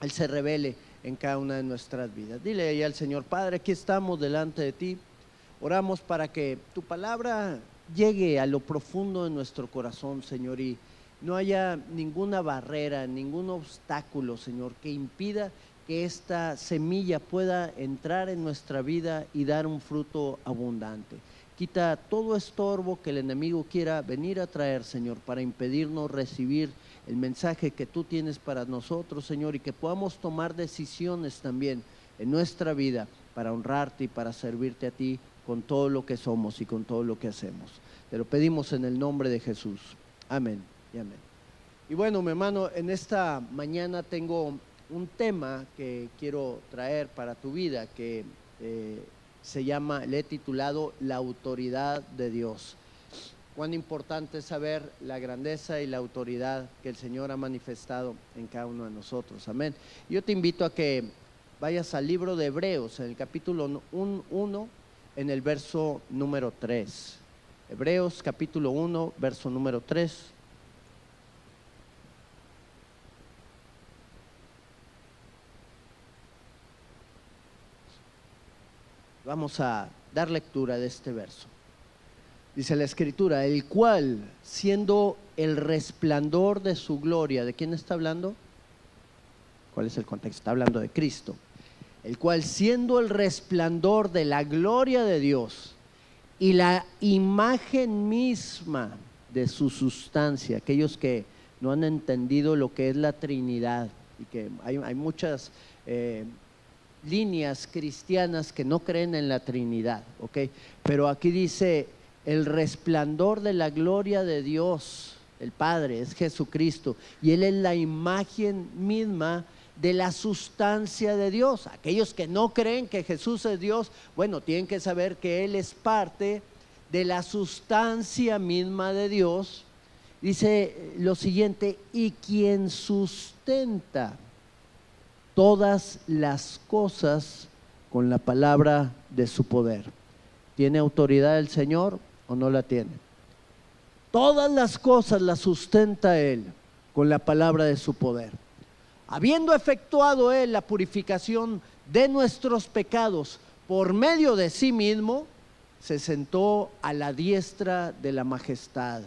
Él se revele en cada una de nuestras vidas. Dile ahí al Señor: Padre, aquí estamos delante de ti. Oramos para que tu palabra llegue a lo profundo de nuestro corazón, Señor, y no haya ninguna barrera, ningún obstáculo, Señor, que impida que esta semilla pueda entrar en nuestra vida y dar un fruto abundante. Quita todo estorbo que el enemigo quiera venir a traer, Señor, para impedirnos recibir el mensaje que tú tienes para nosotros, Señor, y que podamos tomar decisiones también en nuestra vida para honrarte y para servirte a ti con todo lo que somos y con todo lo que hacemos. Te lo pedimos en el nombre de Jesús. Amén y amén. Y bueno, mi hermano, en esta mañana tengo un tema que quiero traer para tu vida, que le he titulado La autoridad de Dios. Cuán importante es saber la grandeza y la autoridad que el Señor ha manifestado en cada uno de nosotros. Amén. Yo te invito a que vayas al libro de Hebreos, en el capítulo 1, en el verso número 3. Hebreos capítulo 1, verso número 3. Vamos a dar lectura de este verso. Dice la Escritura: el cual, siendo el resplandor de su gloria. ¿De quién está hablando? ¿Cuál es el contexto? Está hablando de Cristo. El cual, siendo el resplandor de la gloria de Dios y la imagen misma de su sustancia. Aquellos que no han entendido lo que es la Trinidad, y que hay muchas líneas cristianas que no creen en la Trinidad, ¿ok? Pero aquí dice: el resplandor de la gloria de Dios, el Padre, es Jesucristo, y Él es la imagen misma de la sustancia de Dios. Aquellos que no creen que Jesús es Dios, bueno, tienen que saber que Él es parte de la sustancia misma de Dios. Dice lo siguiente: y quien sustenta todas las cosas con la palabra de su poder. ¿Tiene autoridad el Señor o no la tiene? Todas las cosas las sustenta Él con la palabra de su poder. Habiendo efectuado Él la purificación de nuestros pecados por medio de sí mismo, se sentó a la diestra de la majestad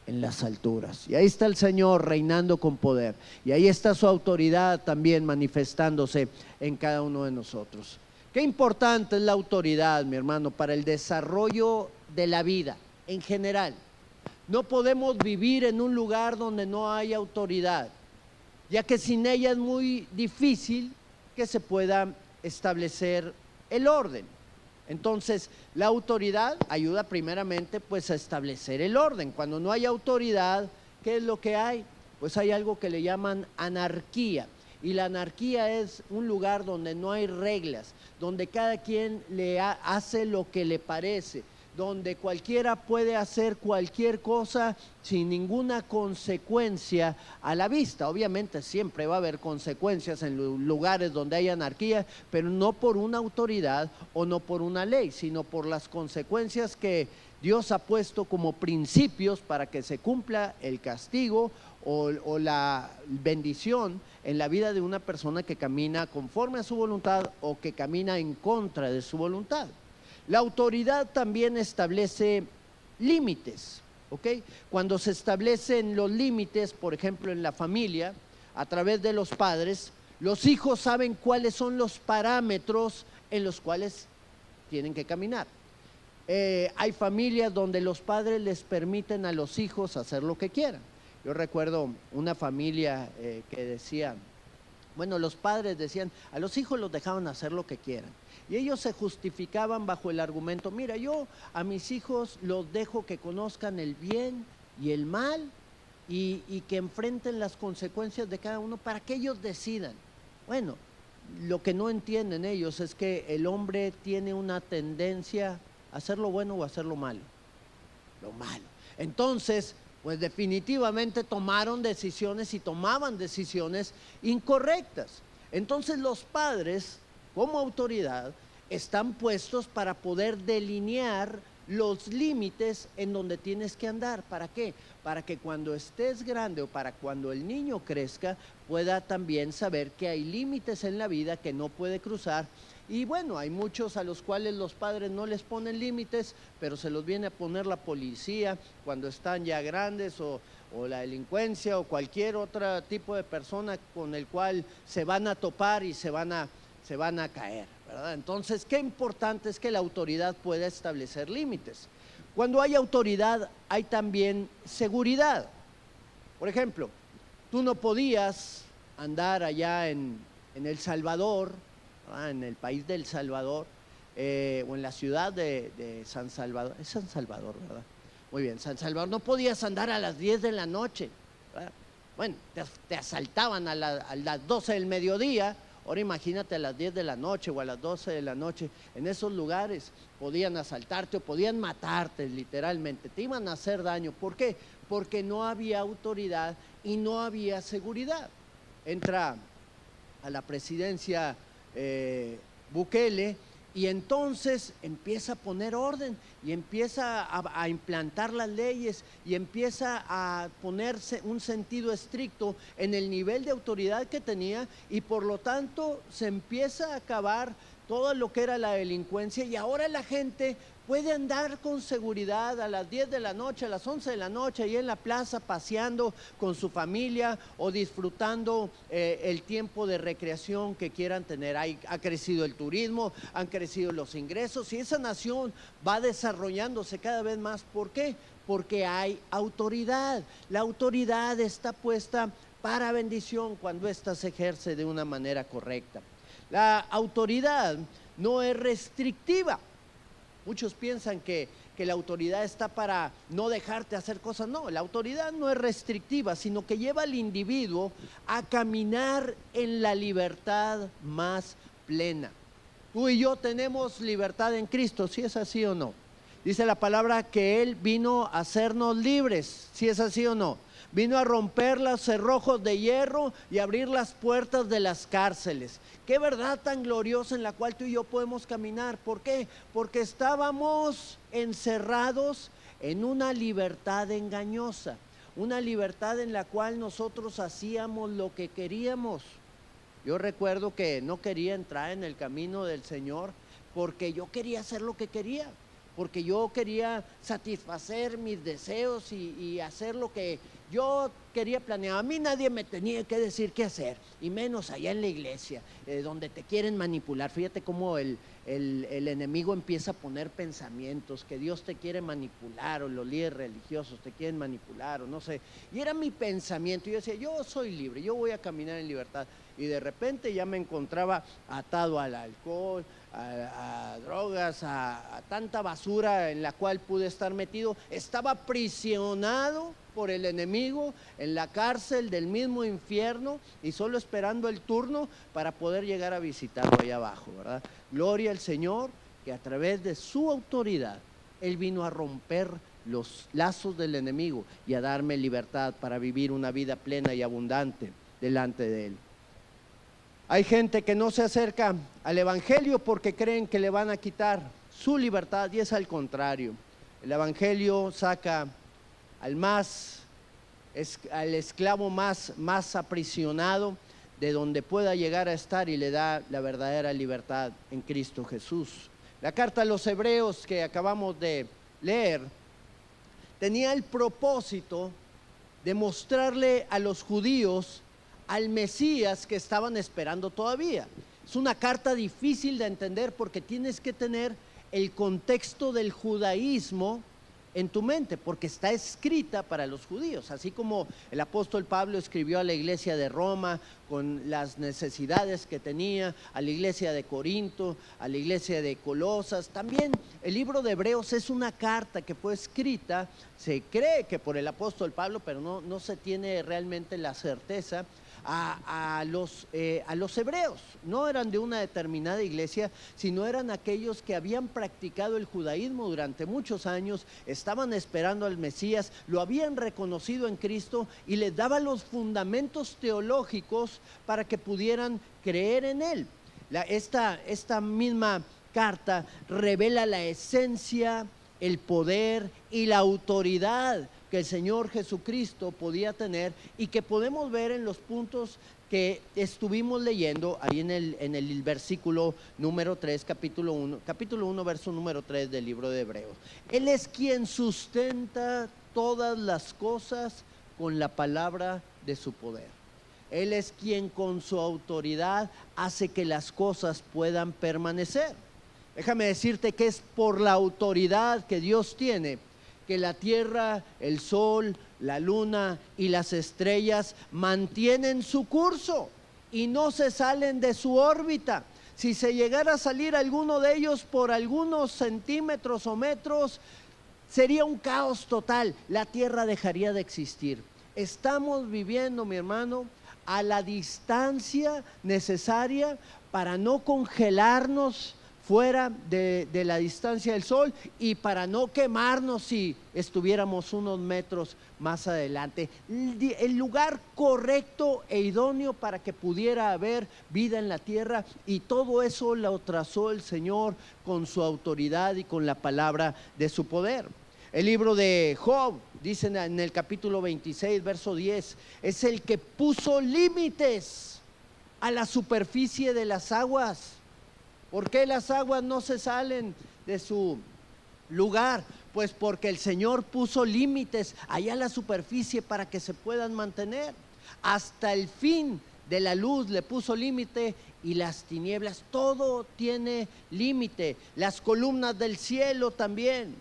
en las alturas. Y ahí está el Señor reinando con poder, y ahí está su autoridad también manifestándose en cada uno de nosotros. Qué importante es la autoridad, mi hermano, para el desarrollo de la vida en general. No podemos vivir en un lugar donde no hay autoridad, ya que sin ella es muy difícil que se pueda establecer el orden. Entonces, la autoridad ayuda primeramente pues a establecer el orden. Cuando no hay autoridad, ¿qué es lo que hay? Pues hay algo que le llaman anarquía. Y la anarquía es un lugar donde no hay reglas, donde cada quien hace lo que le parece, donde cualquiera puede hacer cualquier cosa sin ninguna consecuencia a la vista. Obviamente siempre va a haber consecuencias en lugares donde hay anarquía, pero no por una autoridad o no por una ley, sino por las consecuencias que Dios ha puesto como principios para que se cumpla el castigo o la bendición en la vida de una persona que camina conforme a su voluntad o que camina en contra de su voluntad. La autoridad también establece límites, ¿ok? Cuando se establecen los límites, por ejemplo, en la familia, a través de los padres, los hijos saben cuáles son los parámetros en los cuales tienen que caminar. Hay familias donde los padres les permiten a los hijos hacer lo que quieran. Yo recuerdo una familia que decía, bueno, los padres decían, a los hijos los dejaban hacer lo que quieran. Y ellos se justificaban bajo el argumento: mira, yo a mis hijos los dejo que conozcan el bien y el mal y que enfrenten las consecuencias de cada uno para que ellos decidan. Bueno, lo que no entienden ellos es que el hombre tiene una tendencia a hacer lo bueno o a hacer lo malo. Lo malo. Entonces, pues definitivamente tomaron decisiones y tomaban decisiones incorrectas. Entonces los padres, como autoridad, están puestos para poder delinear los límites en donde tienes que andar. ¿Para qué? Para que cuando estés grande o para cuando el niño crezca, pueda también saber que hay límites en la vida que no puede cruzar. Y bueno, hay muchos a los cuales los padres no les ponen límites, pero se los viene a poner la policía cuando están ya grandes, o la delincuencia o cualquier otro tipo de persona con el cual se van a topar y se van a caer, ¿verdad? Entonces, qué importante es que la autoridad pueda establecer límites. Cuando hay autoridad, hay también seguridad. Por ejemplo, tú no podías andar allá en El Salvador, ¿verdad?, en el país del Salvador, o en la ciudad de San Salvador. Es San Salvador, ¿verdad? Muy bien, San Salvador. No podías andar a las 10 de la noche, ¿verdad? Bueno, te asaltaban a las 12 del mediodía. Ahora imagínate a las 10 de la noche o a las 12 de la noche. En esos lugares podían asaltarte o podían matarte literalmente, te iban a hacer daño. ¿Por qué? Porque no había autoridad y no había seguridad. Entra a la presidencia Bukele, y entonces empieza a poner orden y empieza a implantar las leyes y empieza a ponerse un sentido estricto en el nivel de autoridad que tenía, y por lo tanto se empieza a acabar todo lo que era la delincuencia, y ahora la gente puede andar con seguridad a las 10 de la noche, a las 11 de la noche, ahí en la plaza paseando con su familia o disfrutando el tiempo de recreación que quieran tener. Ha crecido el turismo, han crecido los ingresos, y esa nación va desarrollándose cada vez más. ¿Por qué? Porque hay autoridad. La autoridad está puesta para bendición cuando ésta se ejerce de una manera correcta. La autoridad no es restrictiva. Muchos piensan que la autoridad está para no dejarte hacer cosas. No, la autoridad no es restrictiva, sino que lleva al individuo a caminar en la libertad más plena. Tú y yo tenemos libertad en Cristo, ¿sí es así o no? Dice la palabra que Él vino a hacernos libres, ¿sí es así o no? Vino a romper los cerrojos de hierro y abrir las puertas de las cárceles. Qué verdad tan gloriosa en la cual tú y yo podemos caminar. ¿Por qué? Porque estábamos encerrados en una libertad engañosa, una libertad en la cual nosotros hacíamos lo que queríamos. Yo recuerdo que no quería entrar en el camino del Señor porque yo quería hacer lo que quería, porque yo quería satisfacer mis deseos y hacer lo que yo quería planear. A mí nadie me tenía que decir qué hacer, y menos allá en la iglesia, donde te quieren manipular. Fíjate cómo el enemigo empieza a poner pensamientos, que Dios te quiere manipular, o los líderes religiosos te quieren manipular, o no sé. Y era mi pensamiento, yo decía, yo soy libre, yo voy a caminar en libertad. Y de repente ya me encontraba atado al alcohol, a drogas, a tanta basura en la cual pude estar metido. Estaba aprisionado por el enemigo en la cárcel del mismo infierno, y solo esperando el turno para poder llegar a visitarlo allá abajo, ¿verdad? Gloria al Señor, que a través de su autoridad Él vino a romper los lazos del enemigo y a darme libertad para vivir una vida plena y abundante delante de Él. Hay gente que no se acerca al evangelio porque creen que le van a quitar su libertad, y es al contrario. El evangelio saca al esclavo más aprisionado de donde pueda llegar a estar, y le da la verdadera libertad en Cristo Jesús. La carta a los Hebreos que acabamos de leer tenía el propósito de mostrarle a los judíos al Mesías que estaban esperando todavía. Es una carta difícil de entender porque tienes que tener el contexto del judaísmo en tu mente, porque está escrita para los judíos, así como el apóstol Pablo escribió a la iglesia de Roma con las necesidades que tenía, a la iglesia de Corinto, a la iglesia de Colosas. También el libro de Hebreos es una carta que fue escrita, se cree que por el apóstol Pablo, pero no se tiene realmente la certeza, a los hebreos. No eran de una determinada iglesia, sino eran aquellos que habían practicado el judaísmo durante muchos años, estaban esperando al Mesías, lo habían reconocido en Cristo y les daba los fundamentos teológicos para que pudieran creer en Él. Esta misma carta revela la esencia, el poder y la autoridad que el Señor Jesucristo podía tener y que podemos ver en los puntos que estuvimos leyendo ahí en el versículo número 3, capítulo 1, verso número 3 del libro de Hebreos. Él es quien sustenta todas las cosas con la palabra de su poder. Él es quien con su autoridad hace que las cosas puedan permanecer. Déjame decirte que es por la autoridad que Dios tiene que la tierra, el sol, la luna y las estrellas mantienen su curso y no se salen de su órbita. Si se llegara a salir alguno de ellos por algunos centímetros o metros, sería un caos total. La tierra dejaría de existir. Estamos viviendo, mi hermano, a la distancia necesaria para no congelarnos fuera de la distancia del sol y para no quemarnos si estuviéramos unos metros más adelante. El lugar correcto e idóneo para que pudiera haber vida en la tierra, y todo eso lo trazó el Señor con su autoridad y con la palabra de su poder. El libro de Job, dicen en el capítulo 26, verso 10, es el que puso límites a la superficie de las aguas. ¿Por qué las aguas no se salen de su lugar? Pues porque el Señor puso límites allá a la superficie para que se puedan mantener. Hasta el fin de la luz le puso límite, y las tinieblas, todo tiene límite. Las columnas del cielo también,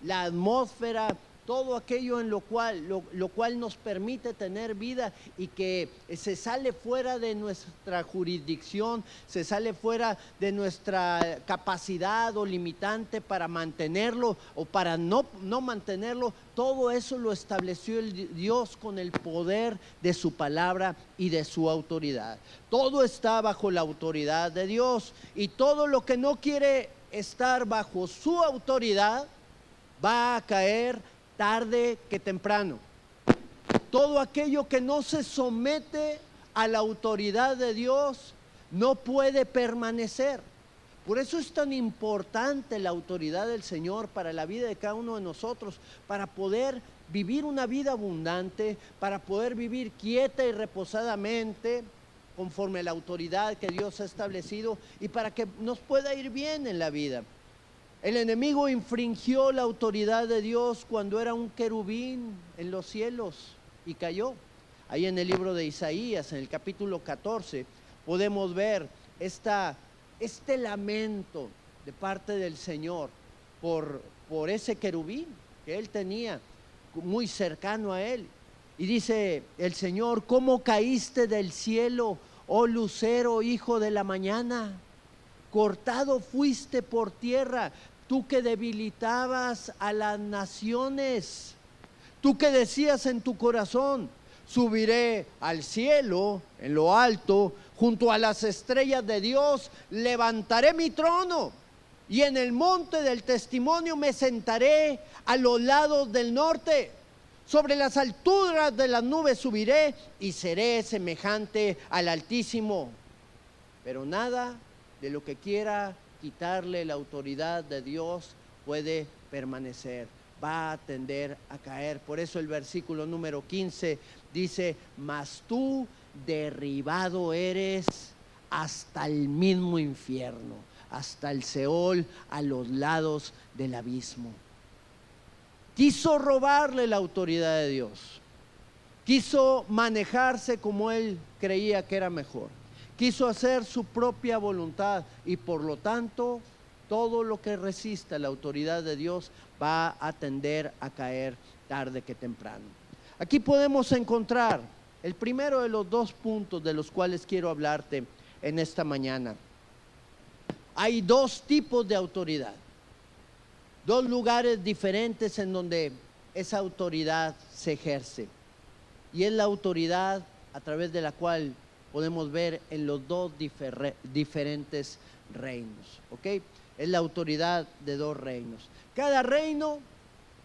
la atmósfera, todo aquello en lo cual nos permite tener vida y que se sale fuera de nuestra jurisdicción, se sale fuera de nuestra capacidad o limitante para mantenerlo o para no mantenerlo. Todo eso lo estableció el Dios con el poder de su palabra y de su autoridad. Todo está bajo la autoridad de Dios, y todo lo que no quiere estar bajo su autoridad va a caer tarde que temprano. Todo aquello que no se somete a la autoridad de Dios no puede permanecer. Por eso es tan importante la autoridad del Señor para la vida de cada uno de nosotros, para poder vivir una vida abundante, para poder vivir quieta y reposadamente conforme a la autoridad que Dios ha establecido, y para que nos pueda ir bien en la vida. El enemigo infringió la autoridad de Dios cuando era un querubín en los cielos y cayó. Ahí en el libro de Isaías, en el capítulo 14, podemos ver este lamento de parte del Señor por ese querubín que él tenía muy cercano a él. Y dice el Señor: ¿cómo caíste del cielo, oh lucero, hijo de la mañana? Cortado fuiste por tierra, tú que debilitabas a las naciones, tú que decías en tu corazón: subiré al cielo, en lo alto, junto a las estrellas de Dios, levantaré mi trono, y en el monte del testimonio me sentaré a los lados del norte. Sobre las alturas de las nubes subiré y seré semejante al Altísimo. Pero nada de lo que quiera quitarle la autoridad de Dios puede permanecer, va a tender a caer. Por eso el versículo número 15 dice: mas tú derribado eres hasta el mismo infierno, hasta el Seol, a los lados del abismo. Quiso robarle la autoridad de Dios, quiso manejarse como él creía que era mejor, quiso hacer su propia voluntad, y por lo tanto todo lo que resista la autoridad de Dios va a tender a caer tarde que temprano. Aquí podemos encontrar el primero de los dos puntos de los cuales quiero hablarte en esta mañana. Hay dos tipos de autoridad, dos lugares diferentes en donde esa autoridad se ejerce, y es la autoridad a través de la cual podemos ver en los dos diferentes reinos, ¿ok? Es la autoridad de dos reinos. Cada reino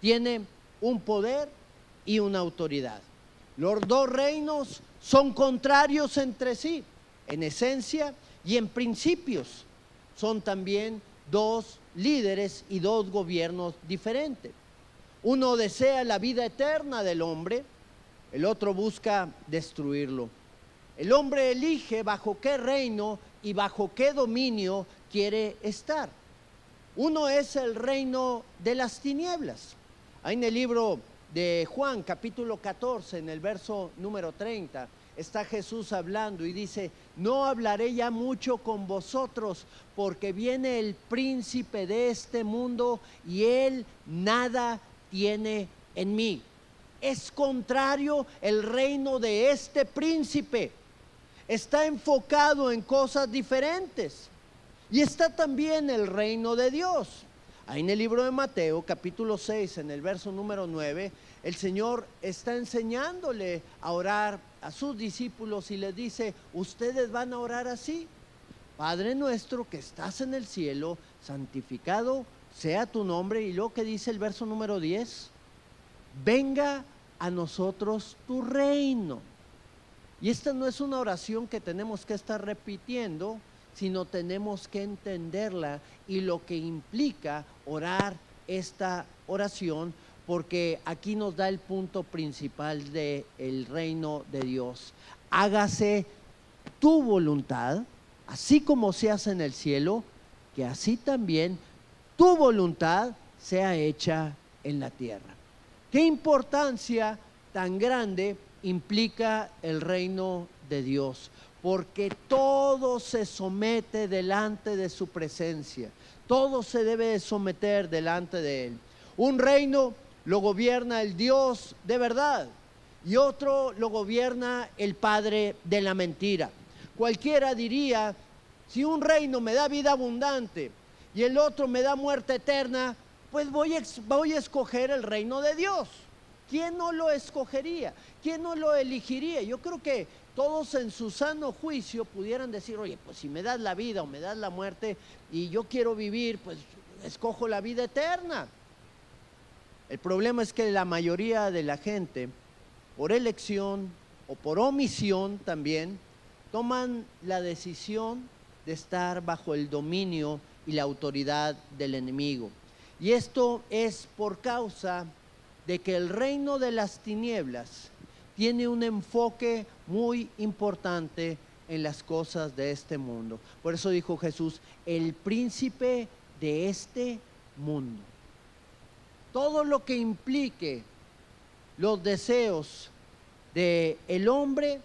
tiene un poder y una autoridad. Los dos reinos son contrarios entre sí, en esencia y en principios. Son también dos líderes y dos gobiernos diferentes. Uno desea la vida eterna del hombre, el otro busca destruirlo. El hombre elige bajo qué reino y bajo qué dominio quiere estar. Uno es el reino de las tinieblas. Ahí en el libro de Juan, capítulo 14, en el verso número 30, está Jesús hablando y dice: no hablaré ya mucho con vosotros, porque viene el príncipe de este mundo y él nada tiene en mí. Es contrario el reino de este príncipe. Está enfocado en cosas diferentes. Y está también el reino de Dios. Ahí en el libro de Mateo, capítulo 6, en el verso número 9, el Señor está enseñándole a orar a sus discípulos y les dice: ustedes van a orar así: Padre nuestro que estás en el cielo, santificado sea tu nombre. Y luego que dice el verso número 10, venga a nosotros tu reino. Y esta no es una oración que tenemos que estar repitiendo, sino tenemos que entenderla y lo que implica orar esta oración, porque aquí nos da el punto principal del reino de Dios. Hágase tu voluntad, así como se hace en el cielo, que así también tu voluntad sea hecha en la tierra. ¿Qué importancia tan grande implica el reino de Dios? Porque todo se somete delante de su presencia, todo se debe de someter delante de él. Un reino lo gobierna el Dios de verdad y otro lo gobierna el padre de la mentira. Cualquiera diría: si un reino me da vida abundante y el otro me da muerte eterna, pues voy a escoger el reino de Dios. ¿Quién no lo escogería? ¿Quién no lo elegiría? Yo creo que todos en su sano juicio pudieran decir: oye, pues si me das la vida o me das la muerte y yo quiero vivir, pues escojo la vida eterna. El problema es que la mayoría de la gente, por elección o por omisión también, toman la decisión de estar bajo el dominio y la autoridad del enemigo. Y esto es por causa de que el reino de las tinieblas tiene un enfoque muy importante en las cosas de este mundo. Por eso dijo Jesús: el príncipe de este mundo. Todo lo que implique los deseos del hombre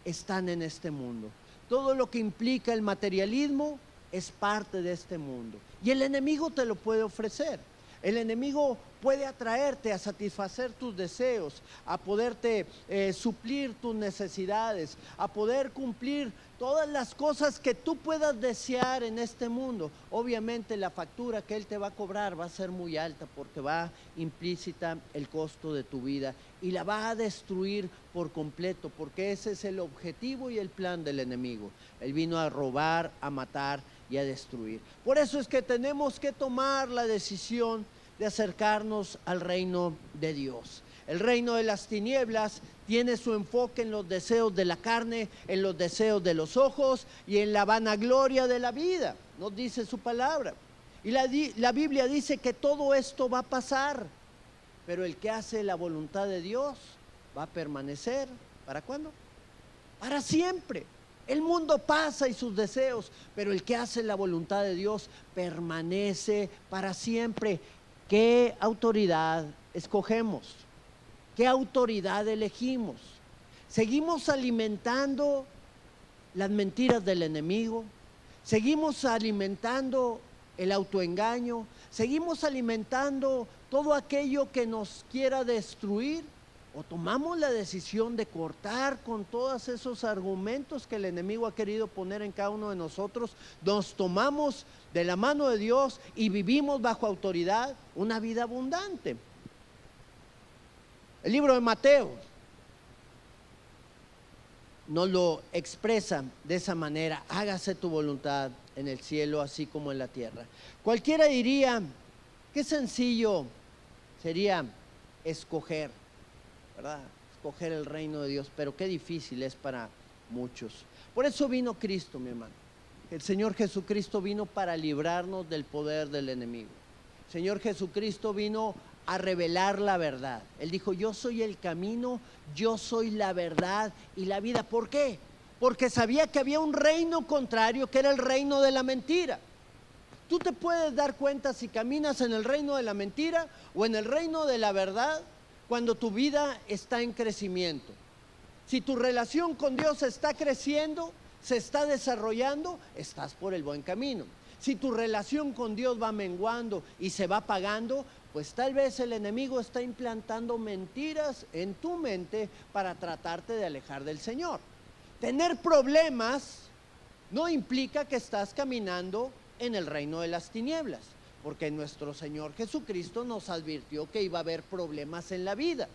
están en este mundo. Todo lo que implica el materialismo es parte de este mundo. Y el enemigo te lo puede ofrecer. El enemigo puede atraerte a satisfacer tus deseos, a poderte suplir tus necesidades, a poder cumplir todas las cosas que tú puedas desear en este mundo. Obviamente la factura que él te va a cobrar va a ser muy alta, porque va implícita el costo de tu vida y la va a destruir por completo, porque ese es el objetivo y el plan del enemigo. Él vino a robar, a matar y a destruir. Por eso es que tenemos que tomar la decisión de acercarnos al reino de Dios. El reino de las tinieblas tiene su enfoque en los deseos de la carne, en los deseos de los ojos y en la vanagloria de la vida, nos dice su palabra. Y la Biblia dice que todo esto va a pasar, pero el que hace la voluntad de Dios va a permanecer. ¿Para cuándo? Para siempre. El mundo pasa y sus deseos, pero el que hace la voluntad de Dios permanece para siempre. ¿Qué autoridad escogemos? ¿Qué autoridad elegimos? ¿Seguimos alimentando las mentiras del enemigo? ¿Seguimos alimentando el autoengaño? ¿Seguimos alimentando todo aquello que nos quiera destruir? ¿O tomamos la decisión de cortar con todos esos argumentos que el enemigo ha querido poner en cada uno de nosotros? Nos tomamos de la mano de Dios y vivimos bajo autoridad una vida abundante. El libro de Mateo nos lo expresa de esa manera: hágase tu voluntad en el cielo así como en la tierra. Cualquiera diría: qué sencillo sería escoger, ¿verdad? Escoger el reino de Dios, pero qué difícil es para muchos. Por eso vino Cristo, mi hermano. El Señor Jesucristo vino para librarnos del poder del enemigo. El Señor Jesucristo vino a revelar la verdad. Él dijo, yo soy el camino, yo soy la verdad y la vida. ¿Por qué? Porque sabía que había un reino contrario, que era el reino de la mentira. Tú te puedes dar cuenta si caminas en el reino de la mentira o en el reino de la verdad cuando tu vida está en crecimiento. Si tu relación con Dios está creciendo, se está desarrollando, estás por el buen camino. Si tu relación con Dios va menguando y se va apagando, pues tal vez el enemigo está implantando mentiras en tu mente para tratarte de alejar del Señor. Tener problemas no implica que estás caminando en el reino de las tinieblas, porque nuestro Señor Jesucristo nos advirtió que iba a haber problemas en la vida.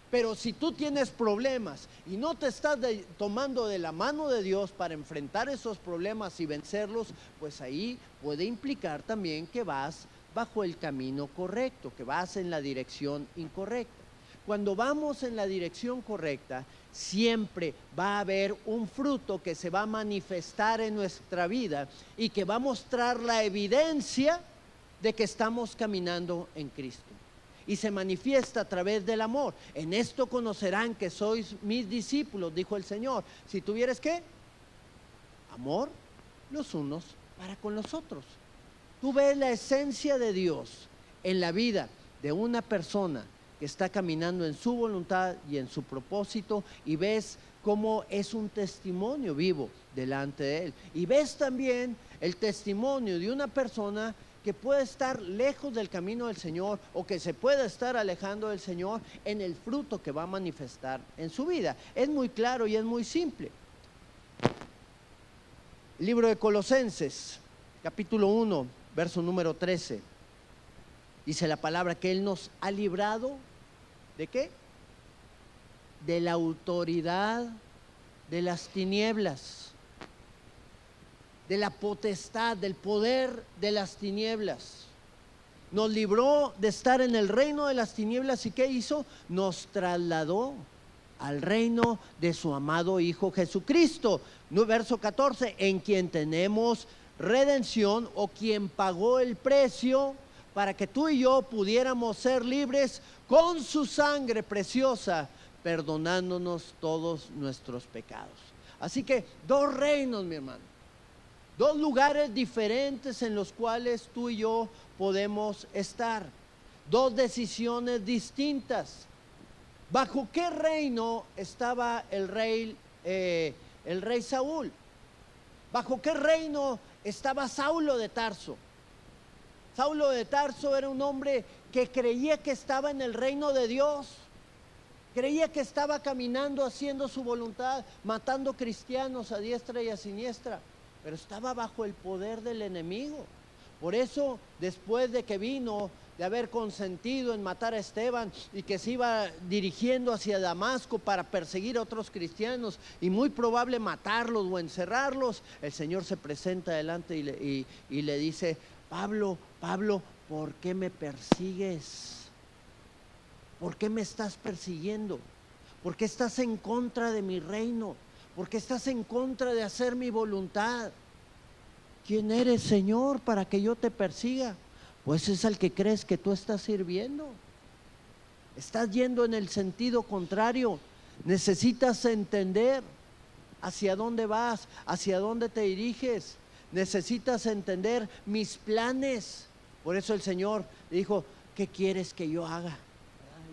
Pero si tú tienes problemas y no te estás tomando de la mano de Dios para enfrentar esos problemas y vencerlos, pues ahí puede implicar también que vas bajo el camino correcto, que vas en la dirección incorrecta. Cuando vamos en la dirección correcta, siempre va a haber un fruto que se va a manifestar en nuestra vida y que va a mostrar la evidencia de que estamos caminando en Cristo. Y se manifiesta a través del amor. En esto conocerán que sois mis discípulos, dijo el Señor. Si tuvieres ¿qué? Amor los unos para con los otros. Tú ves la esencia de Dios en la vida de una persona que está caminando en su voluntad y en su propósito, y ves cómo es un testimonio vivo delante de Él. Y ves también el testimonio de una persona que puede estar lejos del camino del Señor o que se puede estar alejando del Señor en el fruto que va a manifestar en su vida. Es muy claro y es muy simple. El libro de Colosenses, capítulo 1, verso número 13. Dice la palabra que Él nos ha librado, ¿de qué? De la autoridad de las tinieblas, de la potestad, del poder de las tinieblas. Nos libró de estar en el reino de las tinieblas, y ¿qué hizo? Nos trasladó al reino de su amado Hijo Jesucristo. Verso 14, en quien tenemos redención, o quien pagó el precio para que tú y yo pudiéramos ser libres con su sangre preciosa, perdonándonos todos nuestros pecados. Así que dos reinos, mi hermano, dos lugares diferentes en los cuales tú y yo podemos estar, dos decisiones distintas. ¿Bajo qué reino estaba el rey Saúl? ¿Bajo qué reino estaba Saulo de Tarso? Saulo de Tarso era un hombre que creía que estaba en el reino de Dios, creía que estaba caminando haciendo su voluntad, matando cristianos a diestra y a siniestra, pero estaba bajo el poder del enemigo. Por eso, después de que vino de haber consentido en matar a Esteban y que se iba dirigiendo hacia Damasco para perseguir a otros cristianos y muy probable matarlos o encerrarlos, el Señor se presenta delante y le dice: Pablo, Pablo, ¿por qué me persigues? ¿Por qué me estás persiguiendo? ¿Por qué estás en contra de mi reino? ¿Por qué estás en contra de hacer mi voluntad? ¿Quién eres, Señor, para que yo te persiga? Pues es al que crees que tú estás sirviendo. Estás yendo en el sentido contrario. Necesitas entender hacia dónde vas, hacia dónde te diriges. Necesitas entender mis planes. Por eso el Señor dijo: ¿qué quieres que yo haga?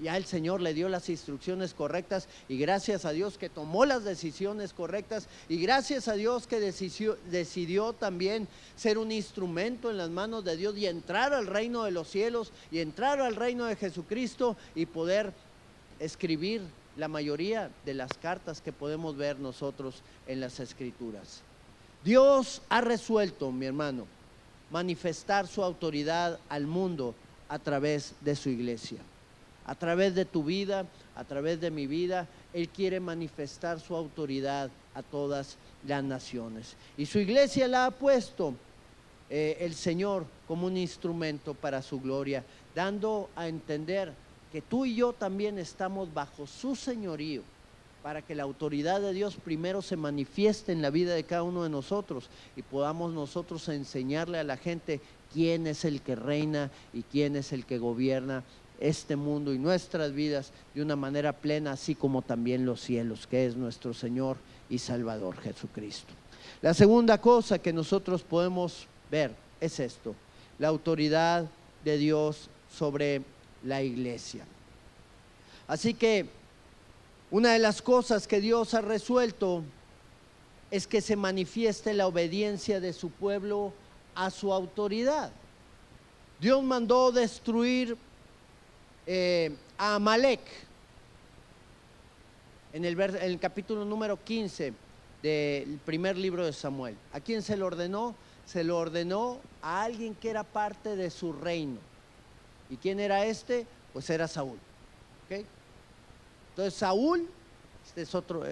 Ya el Señor le dio las instrucciones correctas, y gracias a Dios que tomó las decisiones correctas, y gracias a Dios que decidió también ser un instrumento en las manos de Dios y entrar al reino de los cielos y entrar al reino de Jesucristo y poder escribir la mayoría de las cartas que podemos ver nosotros en las Escrituras. Dios ha resuelto, mi hermano, manifestar su autoridad al mundo a través de su iglesia. A través de tu vida, a través de mi vida, Él quiere manifestar su autoridad a todas las naciones. Y su iglesia la ha puesto el Señor como un instrumento para su gloria, dando a entender que tú y yo también estamos bajo su señorío, para que la autoridad de Dios primero se manifieste en la vida de cada uno de nosotros y podamos nosotros enseñarle a la gente quién es el que reina y quién es el que gobierna este mundo y nuestras vidas de una manera plena, así como también los cielos, que es nuestro Señor y Salvador Jesucristo. La segunda cosa que nosotros podemos ver es esto: la autoridad de Dios sobre la iglesia. Así que una de las cosas que Dios ha resuelto es que se manifieste la obediencia de su pueblo a su autoridad. Dios mandó destruir a Amalek en el capítulo número 15 del primer libro de Samuel. ¿A quién se lo ordenó? Se lo ordenó a alguien que era parte de su reino. ¿Y quién era este? Pues era Saúl. ¿Okay? Entonces Saúl, este es otro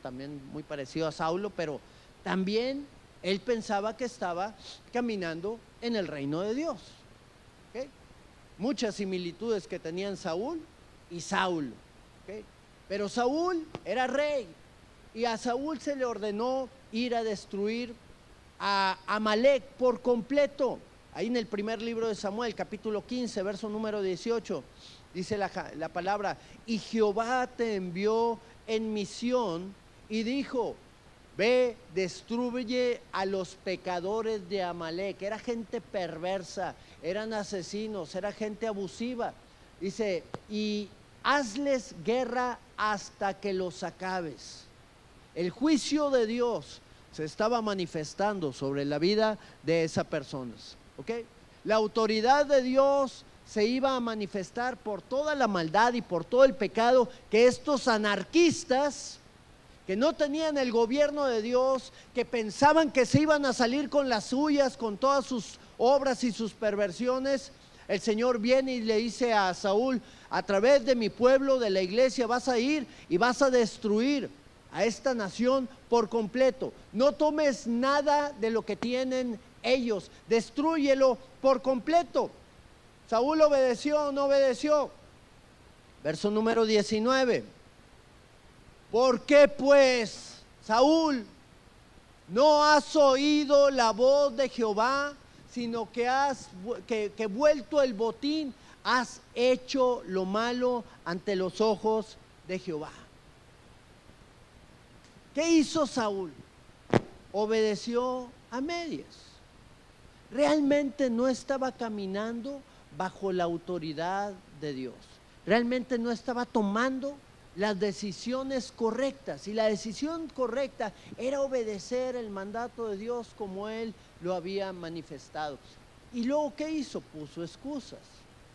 también muy parecido a Saulo, pero también él pensaba que estaba caminando en el reino de Dios. ¿Okay? Muchas similitudes que tenían Saúl y Saulo. ¿Okay? Pero Saúl era rey y a Saúl se le ordenó ir a destruir a Amalek por completo. Ahí en el primer libro de Samuel, capítulo 15, verso número 18. Dice la palabra: y Jehová te envió en misión y dijo: ve, destruye a los pecadores de Amalek. Era gente perversa, eran asesinos, era gente abusiva. Dice: y hazles guerra hasta que los acabes. El juicio de Dios se estaba manifestando sobre la vida de esas personas. ¿Okay? La autoridad de Dios se iba a manifestar por toda la maldad y por todo el pecado que estos anarquistas, que no tenían el gobierno de Dios, que pensaban que se iban a salir con las suyas, con todas sus obras y sus perversiones. El Señor viene y le dice a Saúl: a través de mi pueblo, de la iglesia, vas a ir y vas a destruir a esta nación por completo. No tomes nada de lo que tienen ellos, destrúyelo por completo. Saúl obedeció o no obedeció. Verso número 19. ¿Por qué pues, Saúl, no has oído la voz de Jehová, sino que vuelto el botín, has hecho lo malo ante los ojos de Jehová? ¿Qué hizo Saúl? Obedeció a medias. Realmente no estaba caminando bajo la autoridad de Dios. Realmente no estaba tomando las decisiones correctas. Y la decisión correcta era obedecer el mandato de Dios como Él lo había manifestado. Y luego, ¿qué hizo? Puso excusas.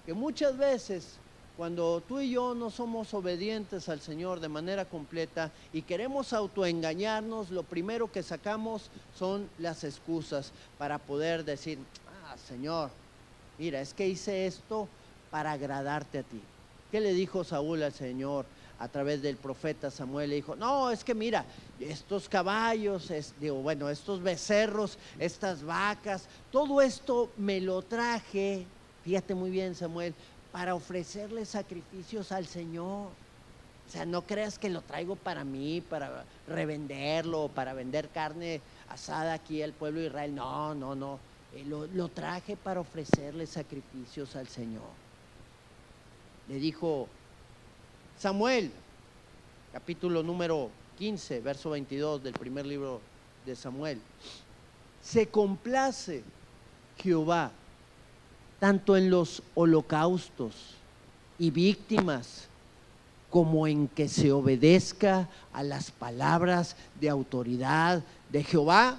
Que muchas veces, cuando tú y yo no somos obedientes al Señor de manera completa y queremos autoengañarnos, lo primero que sacamos son las excusas para poder decir: Señor, mira, es que hice esto para agradarte a ti. ¿Qué le dijo Saúl al Señor a través del profeta Samuel? Le dijo: no, es que mira, estos caballos, estos becerros, estas vacas, todo esto me lo traje, fíjate muy bien, Samuel, para ofrecerle sacrificios al Señor. O sea, no creas que lo traigo para mí, para revenderlo, para vender carne asada aquí al pueblo de Israel. No. Lo traje para ofrecerle sacrificios al Señor. Le dijo Samuel, capítulo número 15, verso 22 del primer libro de Samuel: se complace Jehová tanto en los holocaustos y víctimas, como en que se obedezca a las palabras de autoridad de Jehová.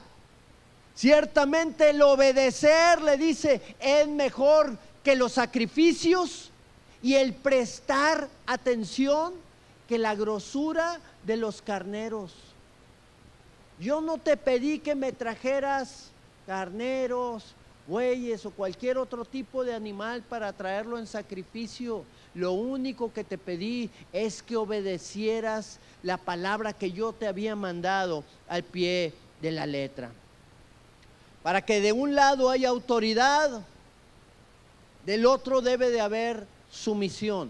Ciertamente el obedecer, le dice, es mejor que los sacrificios, y el prestar atención que la grosura de los carneros. Yo no te pedí que me trajeras carneros, bueyes o cualquier otro tipo de animal para traerlo en sacrificio. Lo único que te pedí es que obedecieras la palabra que yo te había mandado al pie de la letra. Para que de un lado haya autoridad, del otro debe de haber sumisión.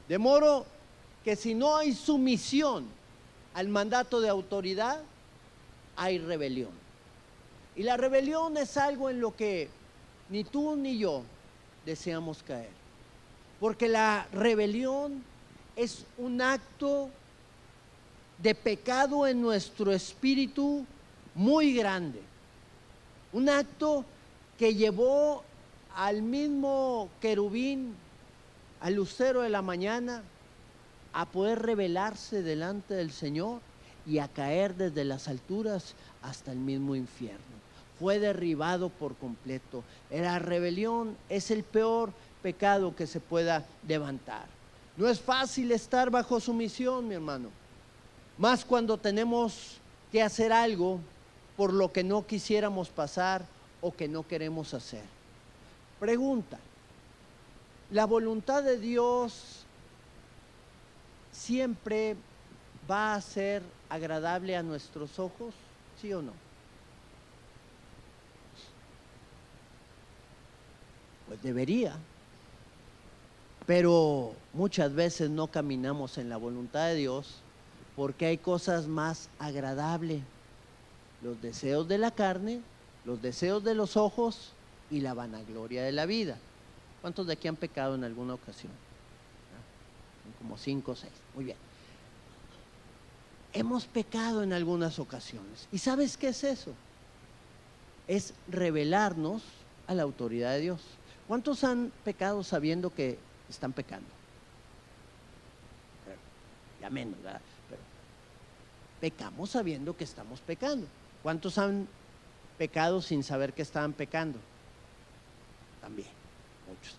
De modo que si no hay sumisión al mandato de autoridad, hay rebelión. Y la rebelión es algo en lo que ni tú ni yo deseamos caer. Porque la rebelión es un acto de pecado en nuestro espíritu muy grande. Un acto que llevó al mismo querubín, al lucero de la mañana, a poder rebelarse delante del Señor y a caer desde las alturas hasta el mismo infierno. Fue derribado por completo. La rebelión es el peor pecado que se pueda levantar. No es fácil estar bajo sumisión, mi hermano, más cuando tenemos que hacer algo por lo que no quisiéramos pasar o que no queremos hacer. Pregunta: ¿la voluntad de Dios siempre va a ser agradable a nuestros ojos? ¿Sí o no? Pues debería, pero muchas veces no caminamos en la voluntad de Dios porque hay cosas más agradables: los deseos de la carne, los deseos de los ojos y la vanagloria de la vida. ¿Cuántos de aquí han pecado en alguna ocasión? Como 5 o 6. Muy bien. Hemos pecado en algunas ocasiones. ¿Y sabes qué es eso? Es rebelarnos a la autoridad de Dios. ¿Cuántos han pecado sabiendo que están pecando? Ya menos, ¿verdad? Pero pecamos sabiendo que estamos pecando. ¿Cuántos han pecado sin saber que estaban pecando? También, muchos.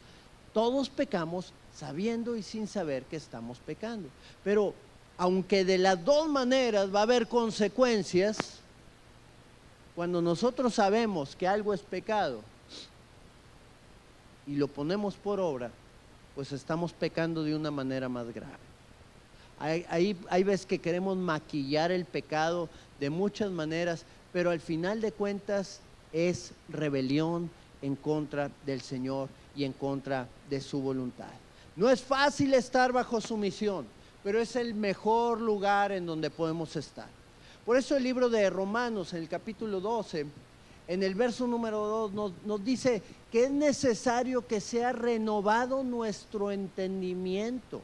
Todos pecamos sabiendo y sin saber que estamos pecando. Pero aunque de las dos maneras va a haber consecuencias, cuando nosotros sabemos que algo es pecado y lo ponemos por obra, pues estamos pecando de una manera más grave. Hay veces que queremos maquillar el pecado de muchas maneras, pero al final de cuentas es rebelión en contra del Señor y en contra de su voluntad. No es fácil estar bajo sumisión, pero es el mejor lugar en donde podemos estar. Por eso el libro de Romanos, en el capítulo 12, en el verso número 2, nos dice que es necesario que sea renovado nuestro entendimiento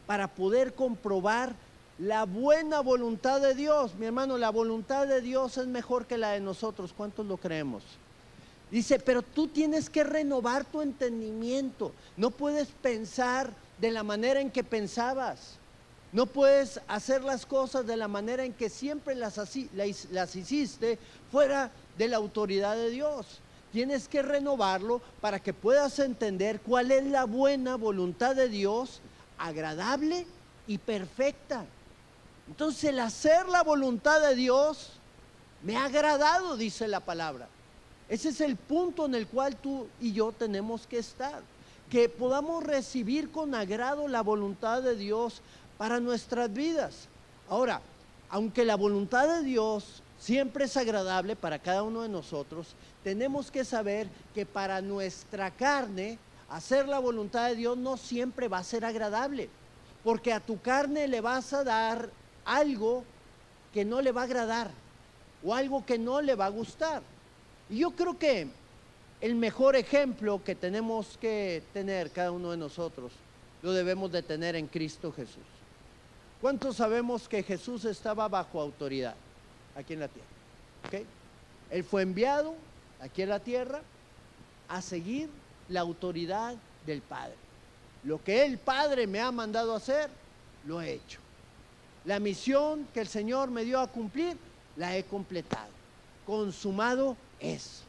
para poder comprobar la buena voluntad de Dios. Mi hermano, la voluntad de Dios es mejor que la de nosotros. ¿Cuántos lo creemos? Dice, pero tú tienes que renovar tu entendimiento. No puedes pensar de la manera en que pensabas. No puedes hacer las cosas de la manera en que siempre las hiciste, fuera de la autoridad de Dios. Tienes que renovarlo para que puedas entender cuál es la buena voluntad de Dios, agradable y perfecta. Entonces, el hacer la voluntad de Dios me ha agradado, dice la palabra. Ese es el punto en el cual tú y yo tenemos que estar, que podamos recibir con agrado la voluntad de Dios para nuestras vidas. Ahora, aunque la voluntad de Dios siempre es agradable para cada uno de nosotros, tenemos que saber que para nuestra carne, hacer la voluntad de Dios no siempre va a ser agradable, porque a tu carne le vas a dar algo que no le va a agradar o algo que no le va a gustar. Y yo creo que el mejor ejemplo que tenemos que tener cada uno de nosotros lo debemos de tener en Cristo Jesús. ¿Cuántos sabemos que Jesús estaba bajo autoridad aquí en la tierra? ¿Okay? Él fue enviado aquí en la tierra a seguir la autoridad del Padre. Lo que el Padre me ha mandado a hacer, lo he hecho. La misión que el Señor me dio a cumplir, la he completado. Consumado es.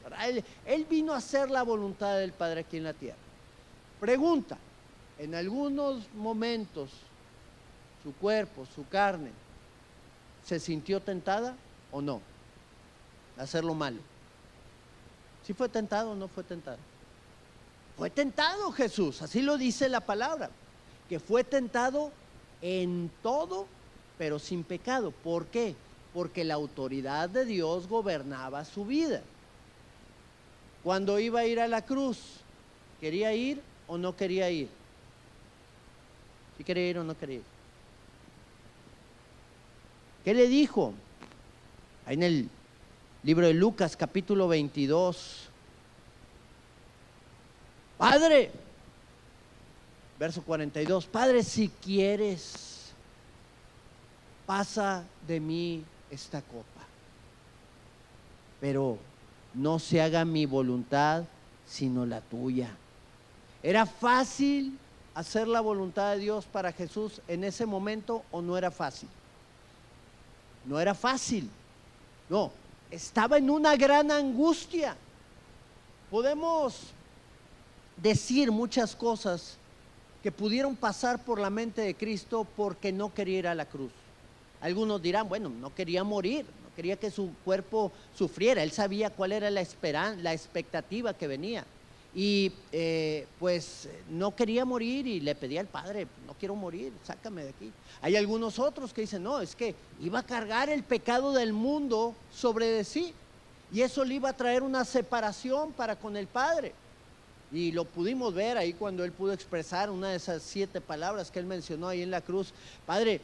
Él vino a hacer la voluntad del Padre aquí en la tierra. Pregunta: en algunos momentos su cuerpo, su carne, ¿se sintió tentada o no? Hacer lo malo. ¿Sí fue tentado o no fue tentado? Fue tentado Jesús, así lo dice la palabra, que fue tentado en todo, pero sin pecado. ¿Por qué? Porque la autoridad de Dios gobernaba su vida. Cuando iba a ir a la cruz, ¿quería ir o no quería ir? ¿Sí quería ir o no quería ir? ¿Qué le dijo? Ahí en el libro de Lucas, capítulo 22. Padre, verso 42, Padre, si quieres, pasa de mí esta copa, pero no se haga mi voluntad, sino la tuya. ¿Era fácil hacer la voluntad de Dios para Jesús en ese momento o no era fácil? No era fácil, no, estaba en una gran angustia. Podemos decir muchas cosas que pudieron pasar por la mente de Cristo porque no quería ir a la cruz. Algunos dirán, bueno, no quería morir, no quería que su cuerpo sufriera, él sabía cuál era la esperanza, la expectativa que venía. Y pues no quería morir y le pedía al Padre, no quiero morir, sácame de aquí. Hay algunos otros que dicen, no, es que iba a cargar el pecado del mundo sobre de sí y eso le iba a traer una separación para con el Padre. Y lo pudimos ver ahí cuando él pudo expresar una de esas 7 palabras que él mencionó ahí en la cruz. Padre,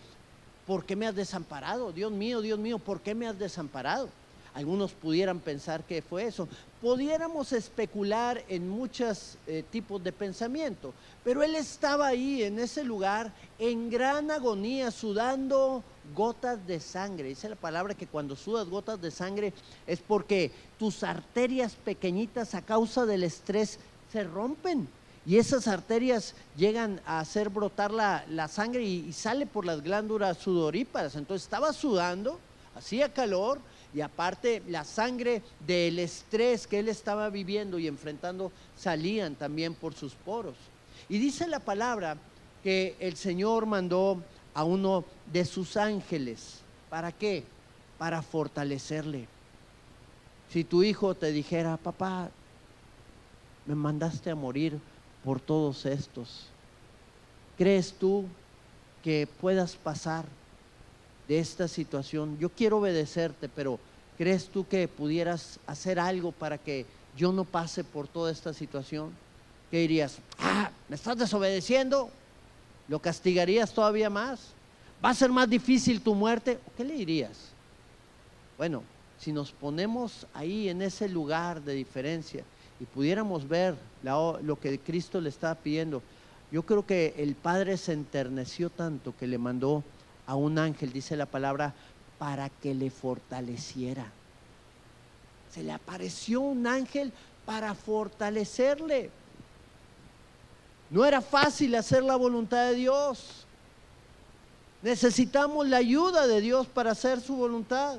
¿por qué me has desamparado? Dios mío, ¿por qué me has desamparado? Algunos pudieran pensar que fue eso. Pudiéramos especular en muchos tipos de pensamiento, pero él estaba ahí en ese lugar en gran agonía, sudando gotas de sangre. Dice la palabra que cuando sudas gotas de sangre es porque tus arterias pequeñitas a causa del estrés se rompen y esas arterias llegan a hacer brotar la sangre y sale por las glándulas sudoríparas. Entonces estaba sudando, hacía calor y aparte la sangre del estrés que él estaba viviendo y enfrentando salían también por sus poros. Y dice la palabra que el Señor mandó a uno de sus ángeles. ¿Para qué? Para fortalecerle. Si tu hijo te dijera, papá, me mandaste a morir por todos estos, ¿crees tú que puedas pasar de esta situación? Yo quiero obedecerte, pero ¿crees tú que pudieras hacer algo para que yo no pase por toda esta situación? ¿Qué dirías? ¿Me estás desobedeciendo? ¿Lo castigarías todavía más? ¿Va a ser más difícil tu muerte? ¿Qué le dirías? Bueno, si nos ponemos ahí en ese lugar de diferencia y pudiéramos ver lo que Cristo le estaba pidiendo, yo creo que el Padre se enterneció tanto que le mandó a un ángel, dice la palabra, para que le fortaleciera. Se le apareció un ángel para fortalecerle. No era fácil hacer la voluntad de Dios. Necesitamos la ayuda de Dios para hacer su voluntad.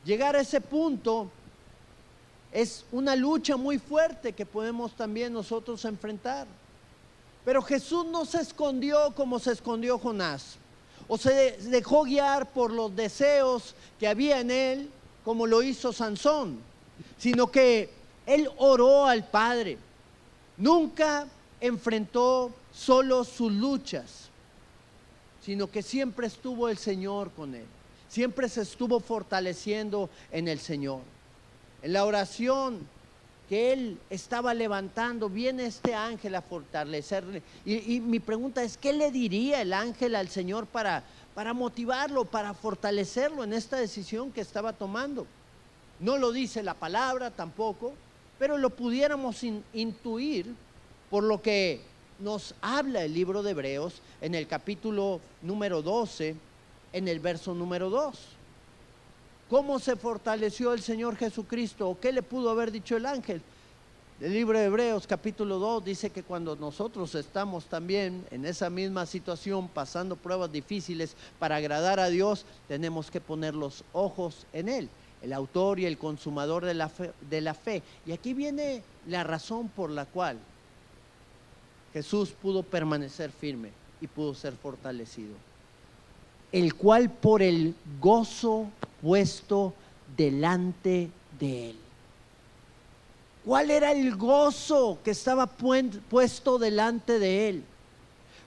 Llegar a ese punto es una lucha muy fuerte que podemos también nosotros enfrentar. Pero Jesús no se escondió como se escondió Jonás, o se dejó guiar por los deseos que había en él, como lo hizo Sansón, sino que él oró al Padre. Nunca enfrentó solo sus luchas, sino que siempre estuvo el Señor con él, siempre se estuvo fortaleciendo en el Señor. En la oración que él estaba levantando, viene este ángel a fortalecerle. Y mi pregunta es, ¿qué le diría el ángel al Señor para motivarlo, para fortalecerlo en esta decisión que estaba tomando? No lo dice la palabra tampoco, pero lo pudiéramos intuir por lo que nos habla el libro de Hebreos en el capítulo número 12, en el verso número 2. ¿Cómo se fortaleció el Señor Jesucristo? ¿O qué le pudo haber dicho el ángel? El libro de Hebreos capítulo 2 dice que cuando nosotros estamos también en esa misma situación, pasando pruebas difíciles para agradar a Dios, tenemos que poner los ojos en Él, el autor y el consumador de la fe. Y aquí viene la razón por la cual Jesús pudo permanecer firme y pudo ser fortalecido. El cual por el gozo puesto delante de él. ¿Cuál era el gozo que estaba puesto delante de él?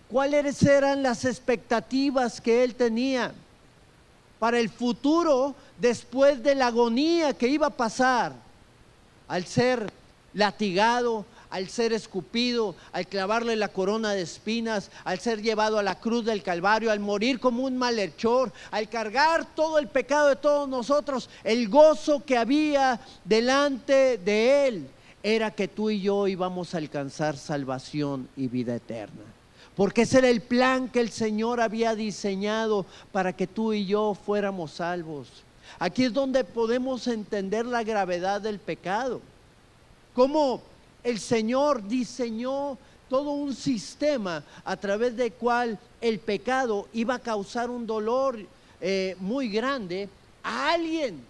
¿Cuáles eran las expectativas que él tenía para el futuro después de la agonía que iba a pasar al ser latigado, al ser escupido, al clavarle la corona de espinas, al ser llevado a la cruz del Calvario, al morir como un malhechor, al cargar todo el pecado de todos nosotros, el gozo que había delante de Él era que tú y yo íbamos a alcanzar salvación y vida eterna. Porque ese era el plan que el Señor había diseñado para que tú y yo fuéramos salvos. Aquí es donde podemos entender la gravedad del pecado. Cómo el Señor diseñó todo un sistema a través del cual el pecado iba a causar un dolor muy grande a alguien.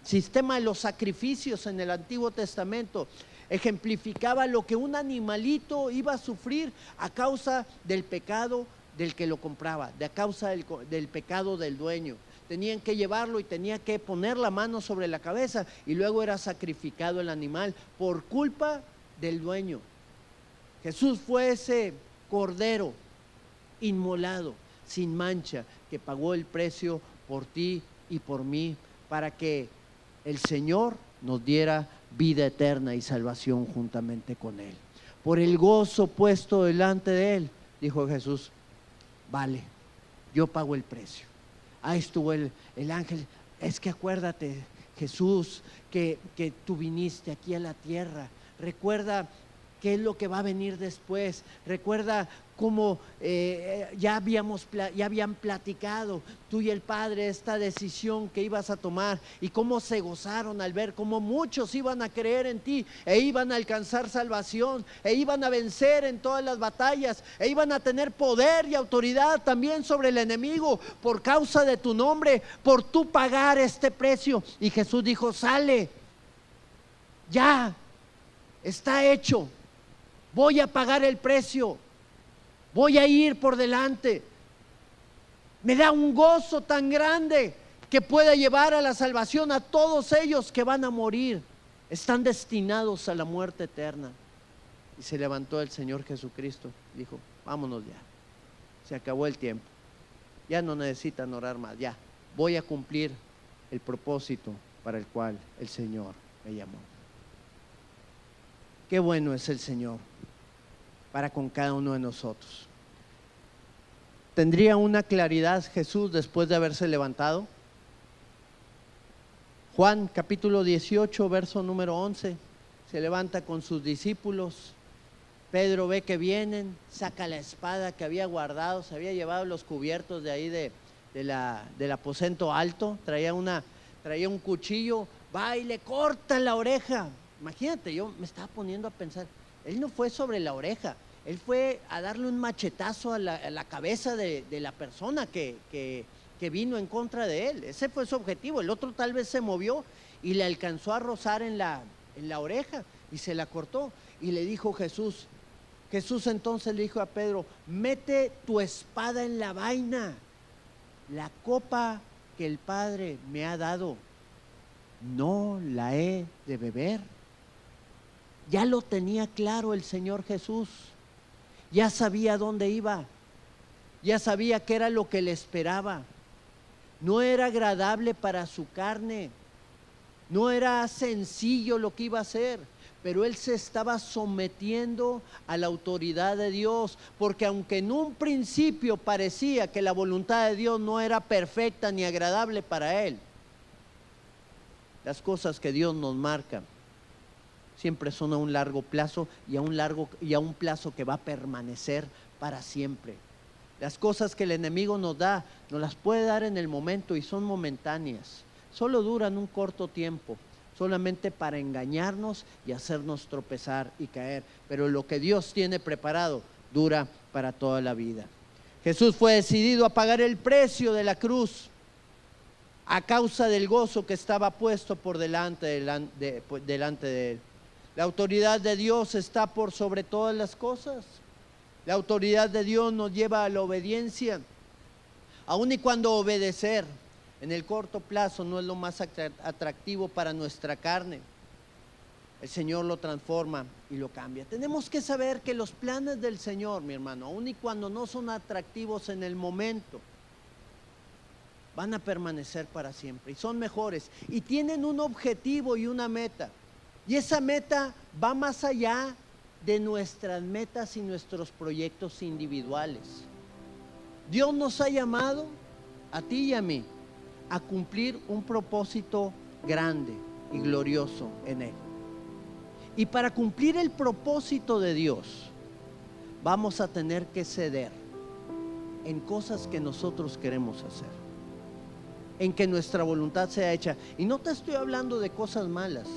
Sistema de los sacrificios en el Antiguo Testamento ejemplificaba lo que un animalito iba a sufrir a causa del pecado del que lo compraba, a causa del pecado del dueño. Tenían que llevarlo y tenía que poner la mano sobre la cabeza y luego era sacrificado el animal por culpa del dueño. Jesús fue ese cordero inmolado, sin mancha, que pagó el precio por ti y por mí, para que el Señor nos diera vida eterna y salvación juntamente con Él. Por el gozo puesto delante de Él, dijo Jesús, vale, yo pago el precio. Ahí estuvo el ángel. Es que acuérdate, Jesús, que tú viniste aquí a la tierra. Recuerda qué es lo que va a venir después. Recuerda cómo ya habían platicado tú y el Padre esta decisión que ibas a tomar, y cómo se gozaron al ver cómo muchos iban a creer en ti e iban a alcanzar salvación, e iban a vencer en todas las batallas, e iban a tener poder y autoridad también sobre el enemigo por causa de tu nombre, por tú pagar este precio. Y Jesús dijo, sale, ya está hecho, voy a pagar el precio, voy a ir por delante. Me da un gozo tan grande que pueda llevar a la salvación a todos ellos que van a morir, están destinados a la muerte eterna. Y se levantó el Señor Jesucristo, dijo, vámonos ya, se acabó el tiempo, ya no necesitan orar más, ya voy a cumplir el propósito para el cual el Señor me llamó. Qué bueno es el Señor para con cada uno de nosotros. ¿Tendría una claridad Jesús después de haberse levantado? Juan capítulo 18, verso número 11, se levanta con sus discípulos. Pedro ve que vienen, saca la espada que había guardado, se había llevado los cubiertos de ahí del aposento alto, traía un cuchillo, va y le corta la oreja. Imagínate, yo me estaba poniendo a pensar, él no fue sobre la oreja, él fue a darle un machetazo a la cabeza de la persona que vino en contra de él. Ese fue su objetivo. El otro tal vez se movió y le alcanzó a rozar en la oreja y se la cortó. Y le dijo Jesús entonces le dijo a Pedro, mete tu espada en la vaina, la copa que el Padre me ha dado, no la he de beber. Ya lo tenía claro el Señor Jesús, ya sabía dónde iba, ya sabía qué era lo que le esperaba. No era agradable para su carne, no era sencillo lo que iba a hacer, pero él se estaba sometiendo a la autoridad de Dios, porque aunque en un principio parecía que la voluntad de Dios no era perfecta ni agradable para él, las cosas que Dios nos marca siempre son a un largo plazo y a un plazo que va a permanecer para siempre. Las cosas que el enemigo nos da, nos las puede dar en el momento y son momentáneas, solo duran un corto tiempo, solamente para engañarnos y hacernos tropezar y caer, pero lo que Dios tiene preparado dura para toda la vida. Jesús fue decidido a pagar el precio de la cruz a causa del gozo que estaba puesto por delante de él. La autoridad de Dios está por sobre todas las cosas. La autoridad de Dios nos lleva a la obediencia, aun y cuando obedecer en el corto plazo no es lo más atractivo para nuestra carne. El Señor lo transforma y lo cambia. Tenemos que saber que los planes del Señor, mi hermano, aun y cuando no son atractivos en el momento, van a permanecer para siempre y son mejores y tienen un objetivo y una meta. Y esa meta va más allá de nuestras metas y nuestros proyectos individuales. Dios nos ha llamado, a ti y a mí, a cumplir un propósito grande y glorioso en Él. Y para cumplir el propósito de Dios, vamos a tener que ceder en cosas que nosotros queremos hacer, en que nuestra voluntad sea hecha. Y no te estoy hablando de cosas malas,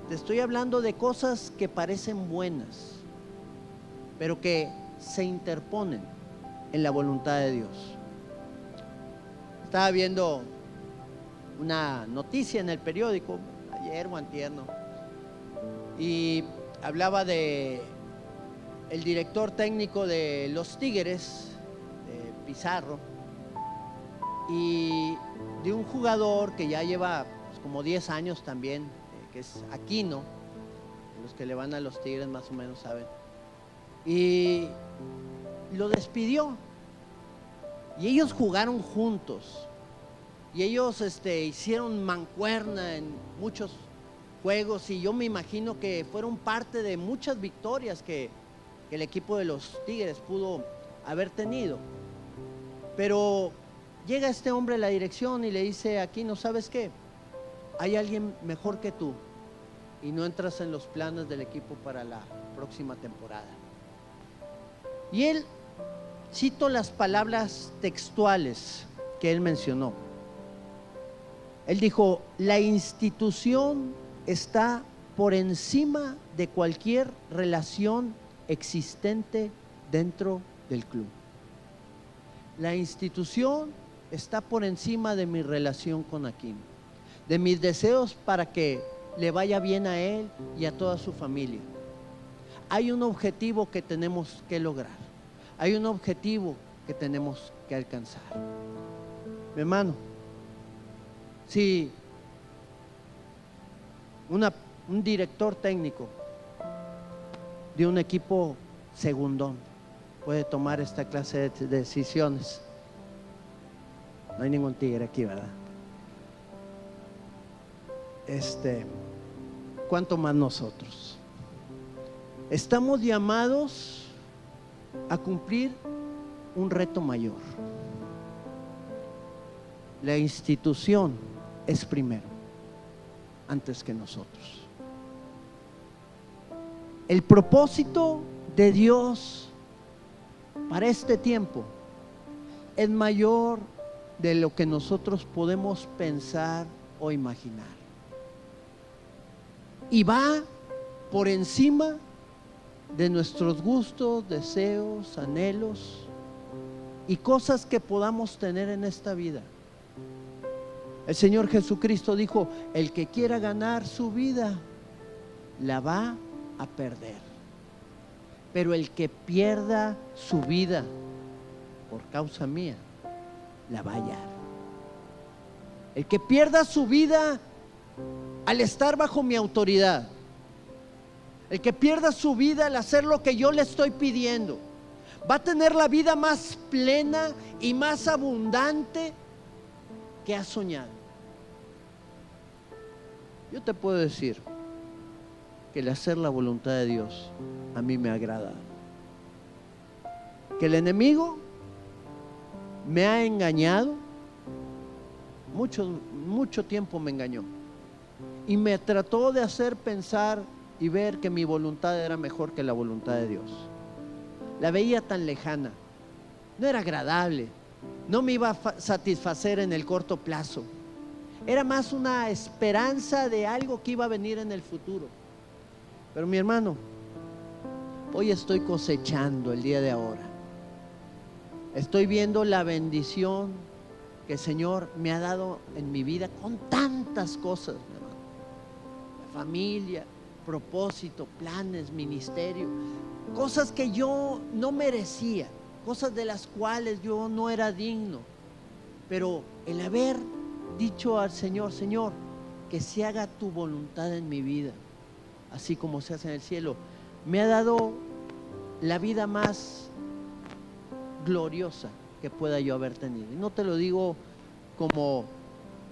te estoy hablando de cosas que parecen buenas, pero que se interponen en la voluntad de Dios. Estaba viendo una noticia en el periódico, ayer o antier, ¿no? Y hablaba de el director técnico de los Tigres, Pizarro, y de un jugador que ya lleva pues, como 10 años también, que es Aquino. Los que le van a los Tigres más o menos saben. Y lo despidió. Y ellos jugaron juntos. Y ellos hicieron mancuerna en muchos juegos. Y yo me imagino que fueron parte de muchas victorias que el equipo de los Tigres pudo haber tenido. Pero llega este hombre a la dirección y le dice: Aquino, ¿sabes qué? Hay alguien mejor que tú y no entras en los planes del equipo para la próxima temporada. Y él, cito las palabras textuales que él mencionó. Él dijo: la institución está por encima de cualquier relación existente dentro del club. La institución está por encima de mi relación con Aquino, de mis deseos para que le vaya bien a él y a toda su familia. Hay un objetivo que tenemos que lograr, hay un objetivo que tenemos que alcanzar. Mi hermano, si un director técnico de un equipo segundón puede tomar esta clase de decisiones, no hay ningún tigre aquí, ¿verdad? ¿Cuánto más nosotros? Estamos llamados a cumplir un reto mayor. La institución es primero, antes que nosotros. El propósito de Dios para este tiempo es mayor de lo que nosotros podemos pensar o imaginar. Y va por encima de nuestros gustos, deseos, anhelos y cosas que podamos tener en esta vida. El Señor Jesucristo dijo: el que quiera ganar su vida, la va a perder. Pero el que pierda su vida por causa mía, la va a hallar. El que pierda su vida al estar bajo mi autoridad, el que pierda su vida al hacer lo que yo le estoy pidiendo, va a tener la vida más plena y más abundante que ha soñado. Yo te puedo decir que el hacer la voluntad de Dios a mí me agrada. Que el enemigo me ha engañado, mucho tiempo me engañó y me trató de hacer pensar y ver que mi voluntad era mejor que la voluntad de Dios. La veía tan lejana, no era agradable, no me iba a satisfacer en el corto plazo. Era más una esperanza de algo que iba a venir en el futuro. Pero mi hermano, hoy estoy cosechando el día de ahora. Estoy viendo la bendición que el Señor me ha dado en mi vida con tantas cosas, mi hermano. La familia, propósito, planes, ministerio, cosas que yo no merecía, cosas de las cuales yo no era digno. Pero el haber dicho al Señor: Señor, que se haga tu voluntad en mi vida, así como se hace en el cielo, me ha dado la vida más gloriosa que pueda yo haber tenido. Y no te lo digo como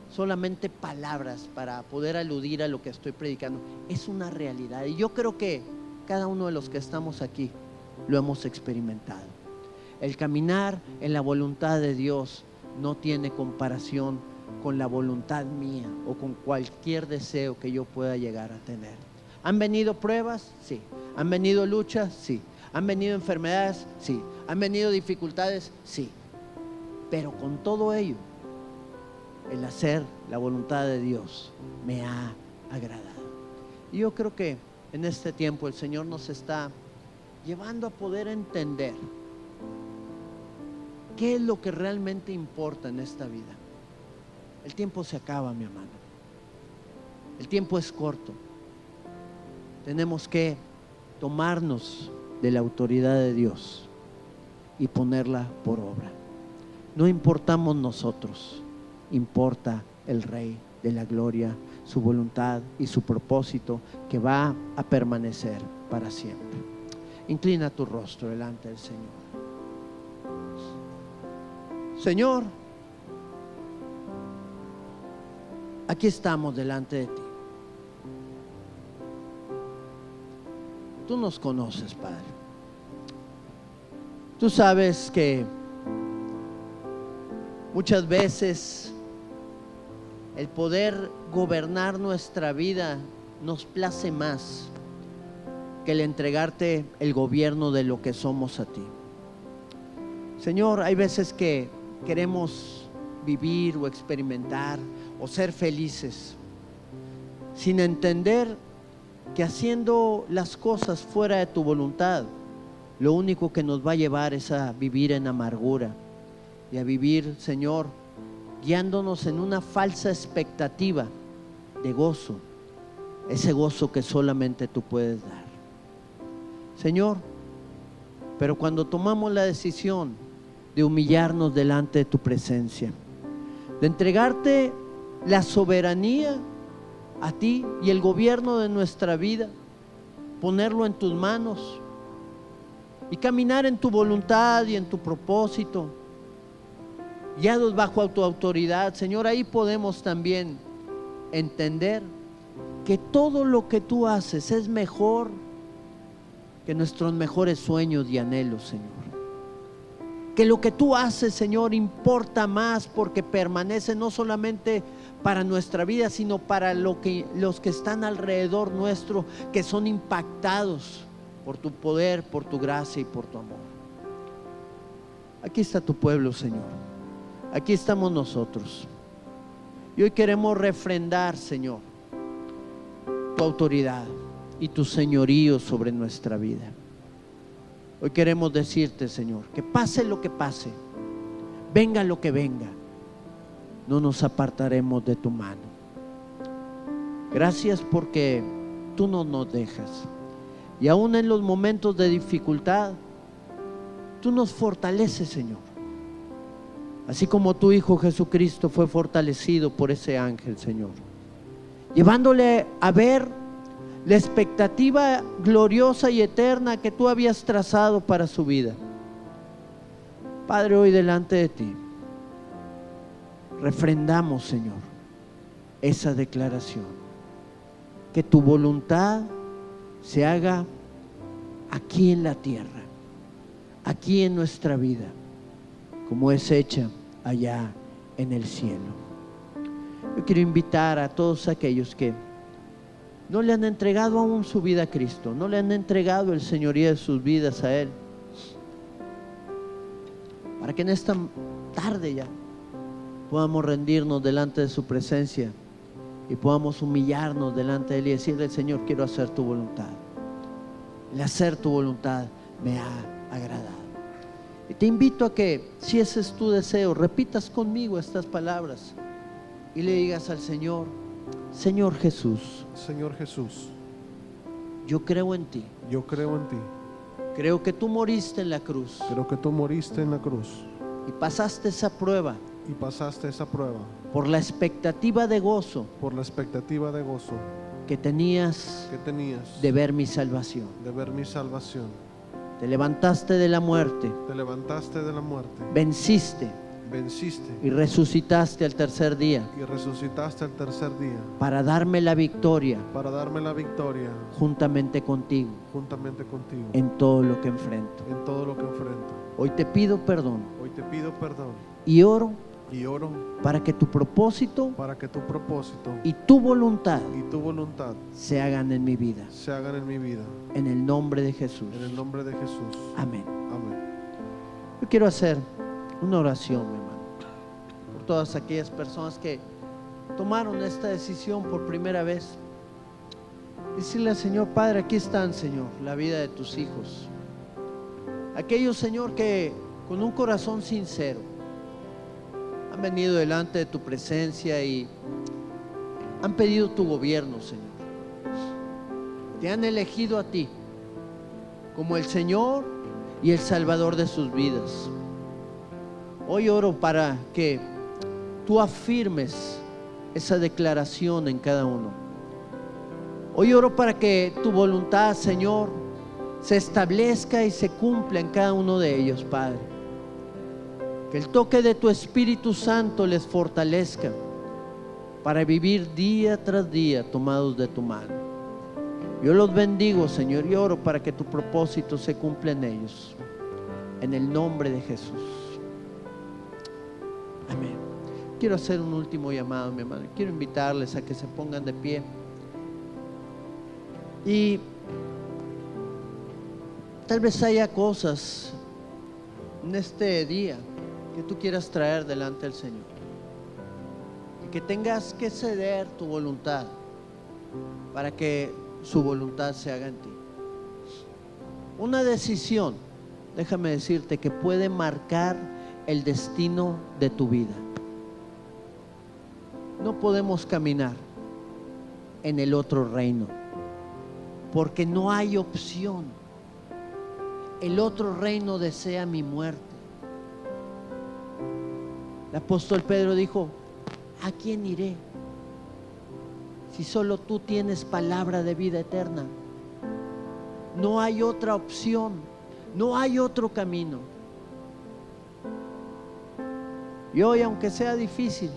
solamente palabras para poder aludir a lo que estoy predicando, es una realidad. Y yo creo que cada uno de los que estamos aquí lo hemos experimentado. El caminar en la voluntad de Dios no tiene comparación con la voluntad mía o con cualquier deseo que yo pueda llegar a tener. ¿Han venido pruebas? Sí. ¿Han venido luchas? Sí. ¿Han venido enfermedades? Sí. ¿Han venido dificultades? Sí. Pero con todo ello, el hacer la voluntad de Dios me ha agradado. Y yo creo que en este tiempo el Señor nos está llevando a poder entender qué es lo que realmente importa en esta vida. El tiempo se acaba, mi hermano. El tiempo es corto. Tenemos que tomarnos de la autoridad de Dios y ponerla por obra. No importamos nosotros, importa el Rey de la Gloria, su voluntad y su propósito que va a permanecer para siempre. Inclina tu rostro delante del Señor. Señor, aquí estamos delante de ti. Tú nos conoces, Padre. Tú sabes que muchas veces el poder gobernar nuestra vida nos place más que el entregarte el gobierno de lo que somos a ti. Señor, hay veces que queremos vivir o experimentar o ser felices sin entender que haciendo las cosas fuera de tu voluntad, lo único que nos va a llevar es a vivir en amargura y a vivir, Señor, guiándonos en una falsa expectativa de gozo, ese gozo que solamente tú puedes dar. Señor, pero cuando tomamos la decisión de humillarnos delante de tu presencia, de entregarte la soberanía a ti y el gobierno de nuestra vida, ponerlo en tus manos y caminar en tu voluntad y en tu propósito, guiados bajo tu autoridad, Señor, ahí podemos también entender que todo lo que tú haces es mejor que nuestros mejores sueños y anhelos, Señor. Que lo que tú haces, Señor, importa más porque permanece no solamente para nuestra vida, sino para los que están alrededor nuestro, que son impactados por tu poder, por tu gracia y por tu amor. Aquí está tu pueblo, Señor. Aquí estamos nosotros. Y hoy queremos refrendar, Señor, tu autoridad y tu señorío sobre nuestra vida. Hoy queremos decirte, Señor, que pase lo que pase, venga lo que venga, no nos apartaremos de tu mano. Gracias porque tú no nos dejas. Y aún en los momentos de dificultad, tú nos fortaleces, Señor. Así como tu Hijo Jesucristo fue fortalecido por ese ángel, Señor, llevándole a ver la expectativa gloriosa y eterna que tú habías trazado para su vida. Padre, hoy delante de ti refrendamos, Señor, esa declaración, que tu voluntad se haga aquí en la tierra, aquí en nuestra vida, como es hecha allá en el cielo. Yo quiero invitar a todos aquellos que no le han entregado aún su vida a Cristo, no le han entregado el señorío de sus vidas a Él, para que en esta tarde ya podamos rendirnos delante de su presencia y podamos humillarnos delante de Él y decirle: Señor, quiero hacer tu voluntad. El hacer tu voluntad me ha agradado. Y te invito a que, si ese es tu deseo, repitas conmigo estas palabras y le digas al Señor: Señor Jesús, Señor Jesús, yo creo en ti. yo creo en ti. Creo que tú moriste en la cruz Creo que tú moriste en la cruz y pasaste esa prueba y pasaste esa prueba por la expectativa de gozo por la expectativa de gozo que tenías que tenías de ver mi salvación. de ver mi salvación. Te levantaste de la muerte, Te levantaste de la muerte, venciste venciste y resucitaste al tercer día y resucitaste al tercer día para darme la victoria para darme la victoria juntamente contigo juntamente contigo en todo lo que enfrento. en todo lo que enfrento. Hoy te pido perdón Hoy te pido perdón y oro y oro para que tu propósito para que tu propósito y tu voluntad y tu voluntad se hagan en mi vida. se hagan en mi vida. En el nombre de Jesús. En el nombre de Jesús. Amén. Amén. Yo quiero hacer una oración, mi hermano, por todas aquellas personas que tomaron esta decisión por primera vez. Decirle al Señor: Padre, aquí están, Señor, la vida de tus hijos. Aquellos, Señor, que con un corazón sincero han venido delante de tu presencia y han pedido tu gobierno, Señor. Te han elegido a ti como el Señor y el Salvador de sus vidas. Hoy oro para que tú afirmes esa declaración en cada uno. Hoy oro para que tu voluntad, Señor, se establezca y se cumpla en cada uno de ellos, Padre. Que el toque de tu Espíritu Santo les fortalezca para vivir día tras día tomados de tu mano. Yo los bendigo, Señor, y oro para que tu propósito se cumpla en ellos. En el nombre de Jesús. Amén. Quiero hacer un último llamado, mi hermano. Quiero invitarles a que se pongan de pie. Y tal vez haya cosas en este día que tú quieras traer delante del Señor. Y que tengas que ceder tu voluntad para que su voluntad se haga en ti. Una decisión, déjame decirte, que puede marcar el destino de tu vida. No podemos caminar en el otro reino, porque no hay opción. El otro reino desea mi muerte. El apóstol Pedro dijo: ¿a quién iré? Si solo tú tienes palabra de vida eterna. No hay otra opción, no hay otro camino. Y hoy, aunque sea difícil,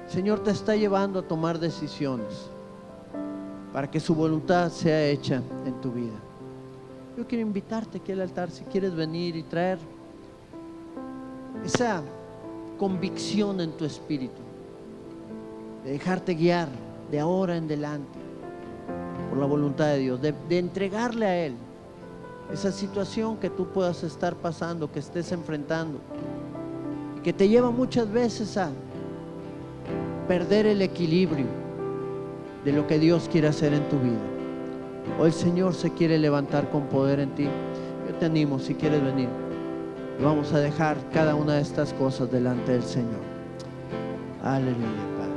el Señor te está llevando a tomar decisiones para que su voluntad sea hecha en tu vida. Yo quiero invitarte aquí al altar, si quieres venir y traer esa convicción en tu espíritu, de dejarte guiar de ahora en adelante por la voluntad de Dios, de entregarle a Él esa situación que tú puedas estar pasando, que estés enfrentando, y que te lleva muchas veces a perder el equilibrio de lo que Dios quiere hacer en tu vida. Hoy el Señor se quiere levantar con poder en ti. Yo te animo, si quieres venir, vamos a dejar cada una de estas cosas delante del Señor. Aleluya, Padre.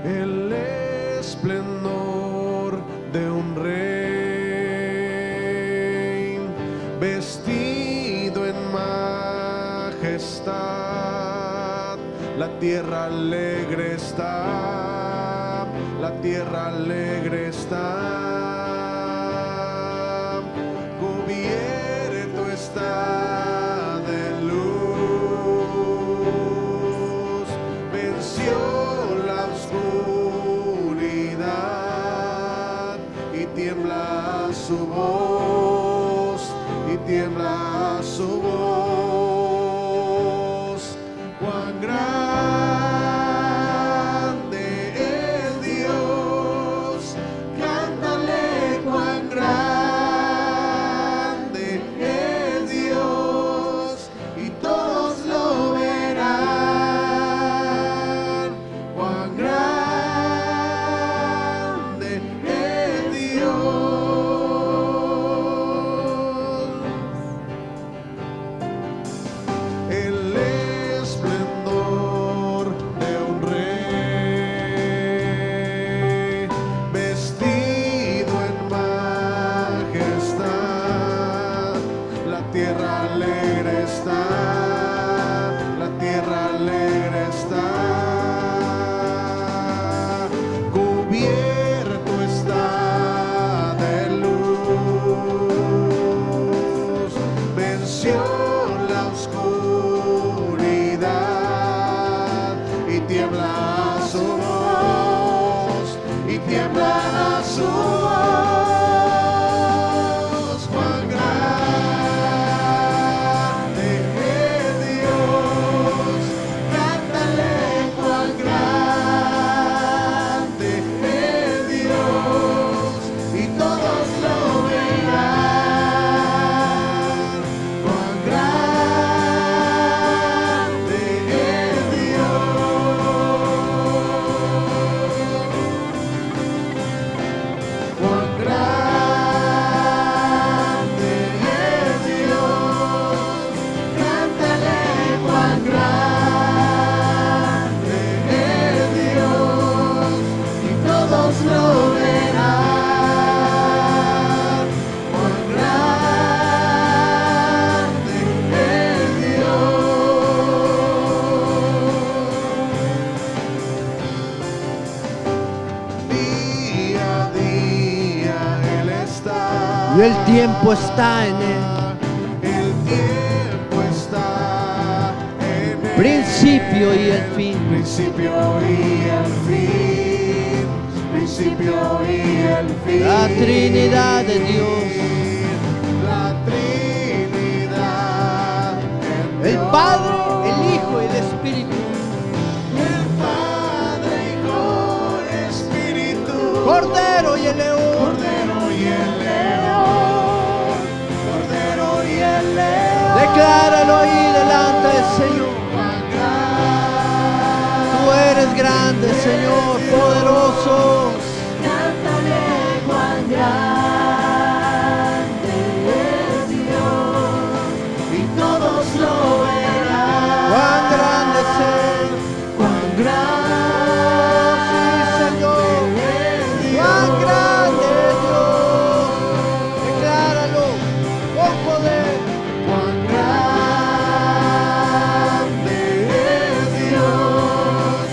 El esplendor de un rey vestido en majestad. La tierra alegre está, la tierra alegre está, cubierto está de luz, venció la oscuridad y tiembla su voz, y tiembla su voz. Cuán grande es Dios, cántale cuán grande es Dios, y todos lo verán. Cuán grande es Dios. venció la oscuridad y tiembla su voz, y tiembla su voz. Cuán grande es Dios, cántale cuán grande es Dios, y todos lo verán. Cuán grande es Dios. Cuán grande es Dios, cántale cuán grande es Dios, y todos lo verán. Cuán grande es Dios. Día a día Él está. Y el tiempo está en él. El tiempo está en él. Principio y el fin. Principio y el fin. Principio y el fin. La Trinidad de Dios. La Trinidad. en El Dios. Padre, el Hijo y el Espíritu. El Padre, Hijo, Espíritu. Cordero y el león. Cordero y el león. Cordero y el león. Decláralo ahí delante del Señor. Cuán grande Tú eres grande, Señor, poderoso. Cántale cuán grande es Dios, y todos lo verán. Cuán grande es Él. cuán Sí, Señor. es Cuán grande es Dios. Decláralo con poder. Cuán grande es Dios,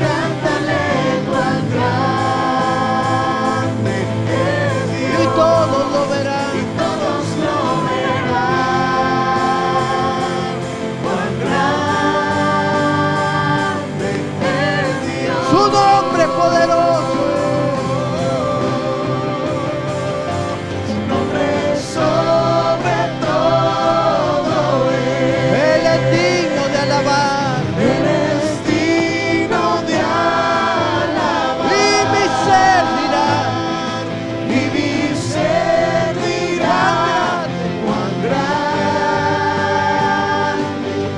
cántale cuán grande es Y Dios, todos lo verán. y todos lo verán. Cuán grande es Dios. Su nombre poderoso. Su nombre sobre todo es. Él es digno de alabar. Él es digno de alabar. Y mi ser dirá. Y mi ser dirá cuán grande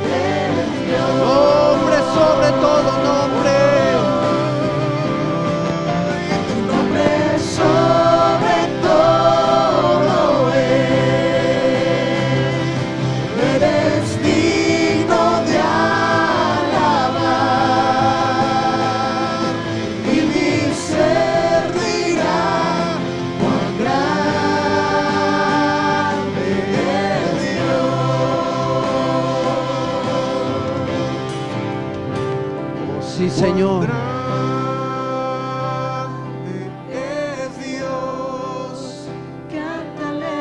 es Dios. Nombre sobre todo nombre. Tu nombre sobre todo es. Eres digno de alabar. Y mi ser dirá cuán grande es Dios. Sí, Señor. Cuán grande es Dios. cántale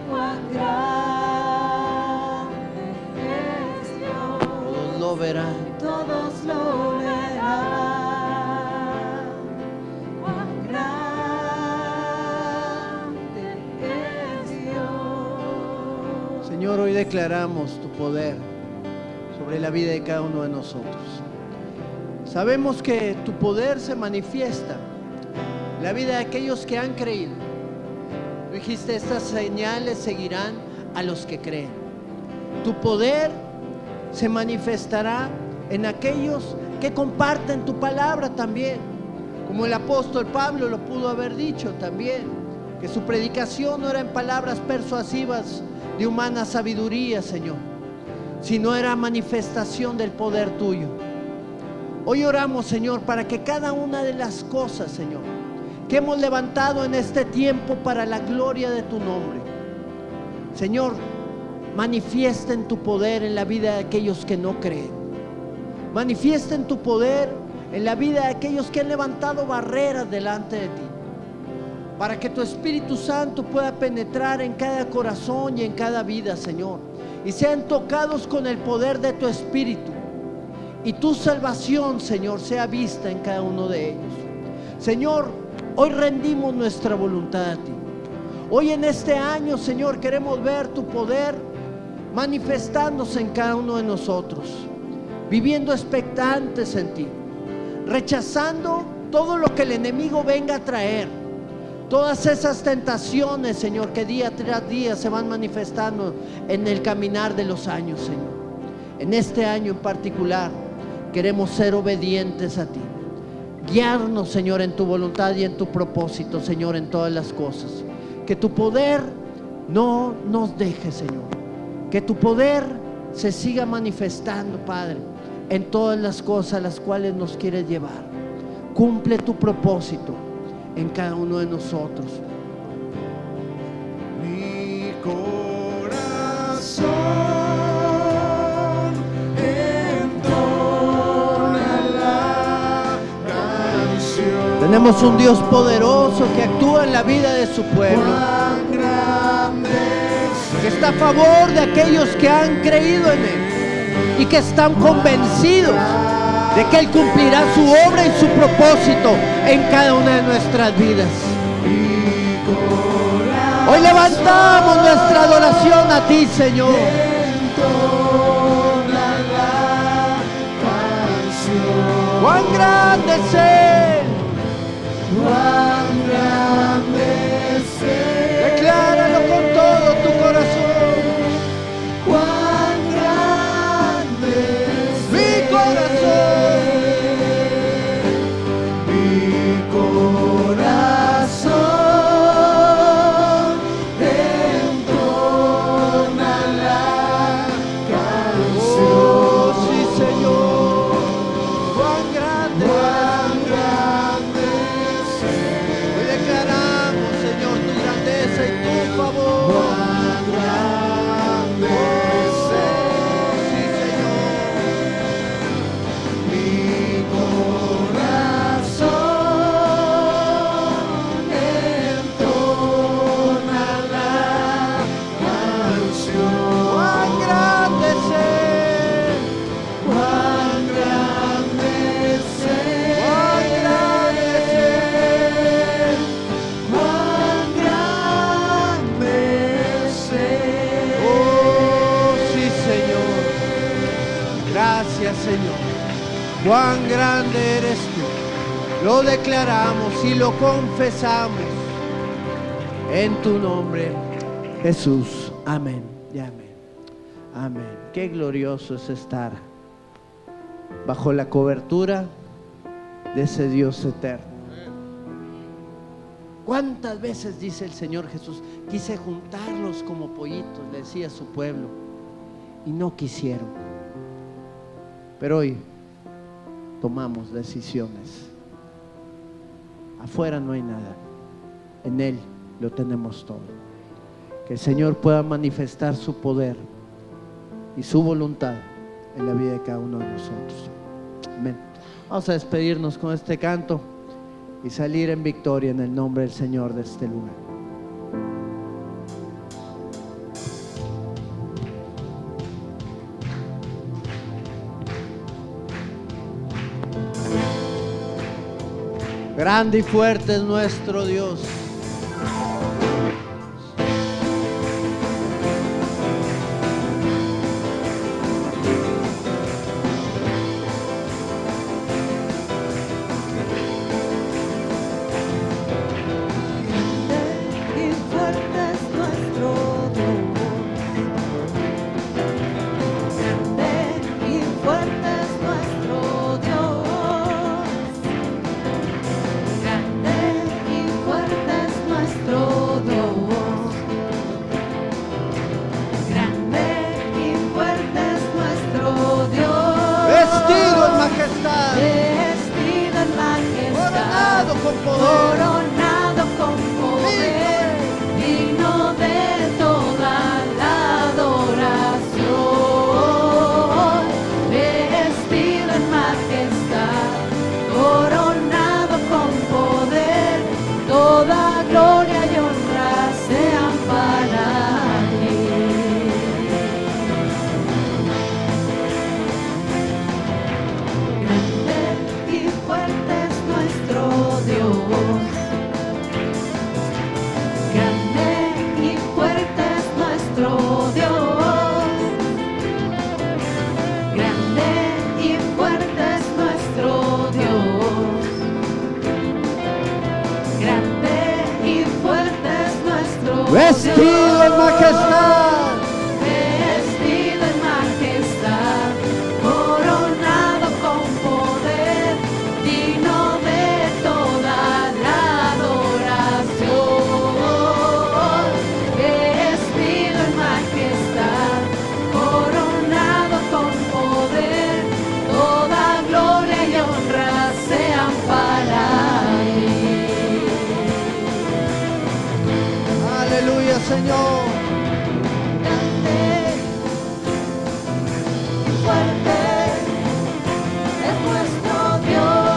cuán grande es Dios, Todos lo verán. todos lo verán. Cuán grande es Dios. Señor, hoy declaramos tu poder sobre la vida de cada uno de nosotros. Sabemos que tu poder se manifiesta en la vida de aquellos que han creído. Tú dijiste, estas señales seguirán a los que creen. Tu poder se manifestará en aquellos que comparten tu palabra también. Como el apóstol Pablo lo pudo haber dicho también, que su predicación no era en palabras persuasivas de humana sabiduría, Señor, sino era manifestación del poder tuyo. Hoy oramos, Señor, para que cada una de las cosas, Señor, que hemos levantado en este tiempo para la gloria de tu nombre, Señor, manifiesten tu poder en la vida de aquellos que no creen. Manifiesten tu poder en la vida de aquellos que han levantado barreras delante de ti, para que tu Espíritu Santo pueda penetrar en cada corazón y en cada vida, Señor, y sean tocados con el poder de tu Espíritu, y tu salvación, Señor, sea vista en cada uno de ellos. Señor, hoy rendimos nuestra voluntad a ti. Hoy en este año, Señor, queremos ver tu poder manifestándose en cada uno de nosotros, viviendo expectantes en ti, rechazando todo lo que el enemigo venga a traer, todas esas tentaciones, Señor, que día tras día se van manifestando en el caminar de los años, Señor. En este año en particular queremos ser obedientes a ti, guiarnos, Señor, en tu voluntad y en tu propósito, Señor, en todas las cosas. Que tu poder no nos deje, Señor. Que tu poder se siga manifestando, Padre, en todas las cosas a las cuales nos quieres llevar. Cumple tu propósito en cada uno de nosotros. Mi corazón entona la canción. Tenemos un Dios poderoso que actúa en la vida de su pueblo, Cuán grande que está a favor de aquellos que han creído en Él y que están convencidos de que Él cumplirá su obra y su propósito en cada una de nuestras vidas. Hoy levantamos nuestra adoración a ti, Señor. entona la canción. ¡Cuán grande es Él! Cuán grande es Él. Decláralo con todo tu corazón. Cuán grande es Mi corazón. mi corazón entona la canción. Oh, sí, Señor. ¡Cuán grande! Cuán grande es Hoy declaramos, Señor, tu grandeza y tu favor. cuán grande es Sí, Señor. mi corazón entona la canción. ¡Cuán grande es Él! Cuán grande es Él. ¡Cuán grande es Él! Cuán grande es Él. ¡Oh, sí, Señor! Gracias, Señor. ¡Cuán grande eres tú! Lo declaramos y lo confesamos en tu nombre, Jesús. Amén y amén. Amén. Qué glorioso es estar bajo la cobertura de ese Dios eterno. ¿Cuántas veces, dice el Señor Jesús, quise juntarlos como pollitos, le decía a su pueblo, y no quisieron? Pero hoy tomamos decisiones. Afuera no hay nada, en Él lo tenemos todo. Que el Señor pueda manifestar su poder y su voluntad en la vida de cada uno de nosotros. Amén. Vamos a despedirnos con este canto y salir en victoria en el nombre del Señor de este lugar. Grande y fuerte es nuestro Dios. Y fuerte es nuestro Dios. Grande y fuerte es nuestro Dios. Grande y fuerte Grande y fuerte es nuestro Dios. Grande y fuerte es nuestro Vestido en majestad. Vestido en majestad, coronado con poder, digno de toda la adoración. Vestido en majestad, coronado con poder, toda gloria y honra sean para ti. Aleluya, Señor. Grande y fuerte es nuestro Dios.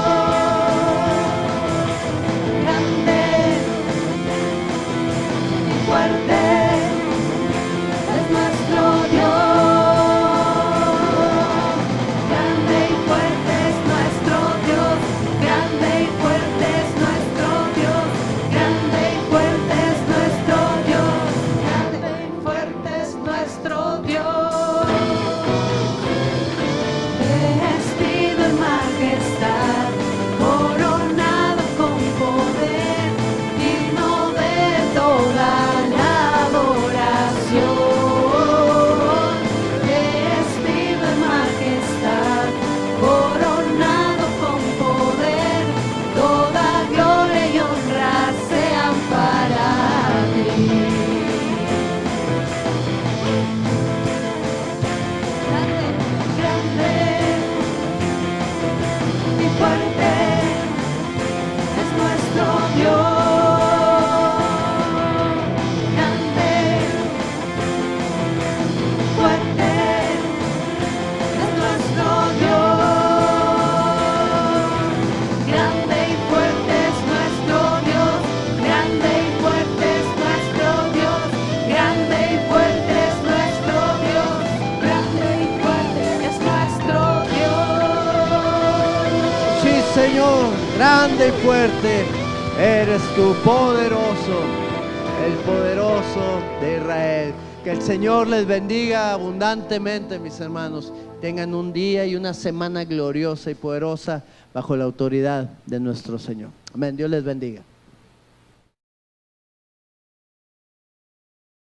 Grande y fuerte es nuestro Dios. Grande y fuerte es nuestro Dios. Grande y fuerte es nuestro Dios. Grande y fuerte es nuestro Dios. Grande y fuerte es nuestro Dios. Vestido en majestad, coronado con poder, digno de toda la adoración. Vestido en majestad, coronado con poder, toda gloria y honra sean para ti. Grande y fuerte es nuestro Dios. Grande, fuerte es nuestro Dios. Grande y fuerte es nuestro Dios. Grande y fuerte es nuestro Dios. Grande y fuerte es nuestro Dios. Grande y fuerte es nuestro Dios. Sí, Señor, grande y fuerte eres tú, poderoso, el poderoso de Israel. Que el Señor les bendiga abundantemente, mis hermanos. Tengan un día y una semana gloriosa y poderosa bajo la autoridad de nuestro Señor. Amén. Dios les bendiga.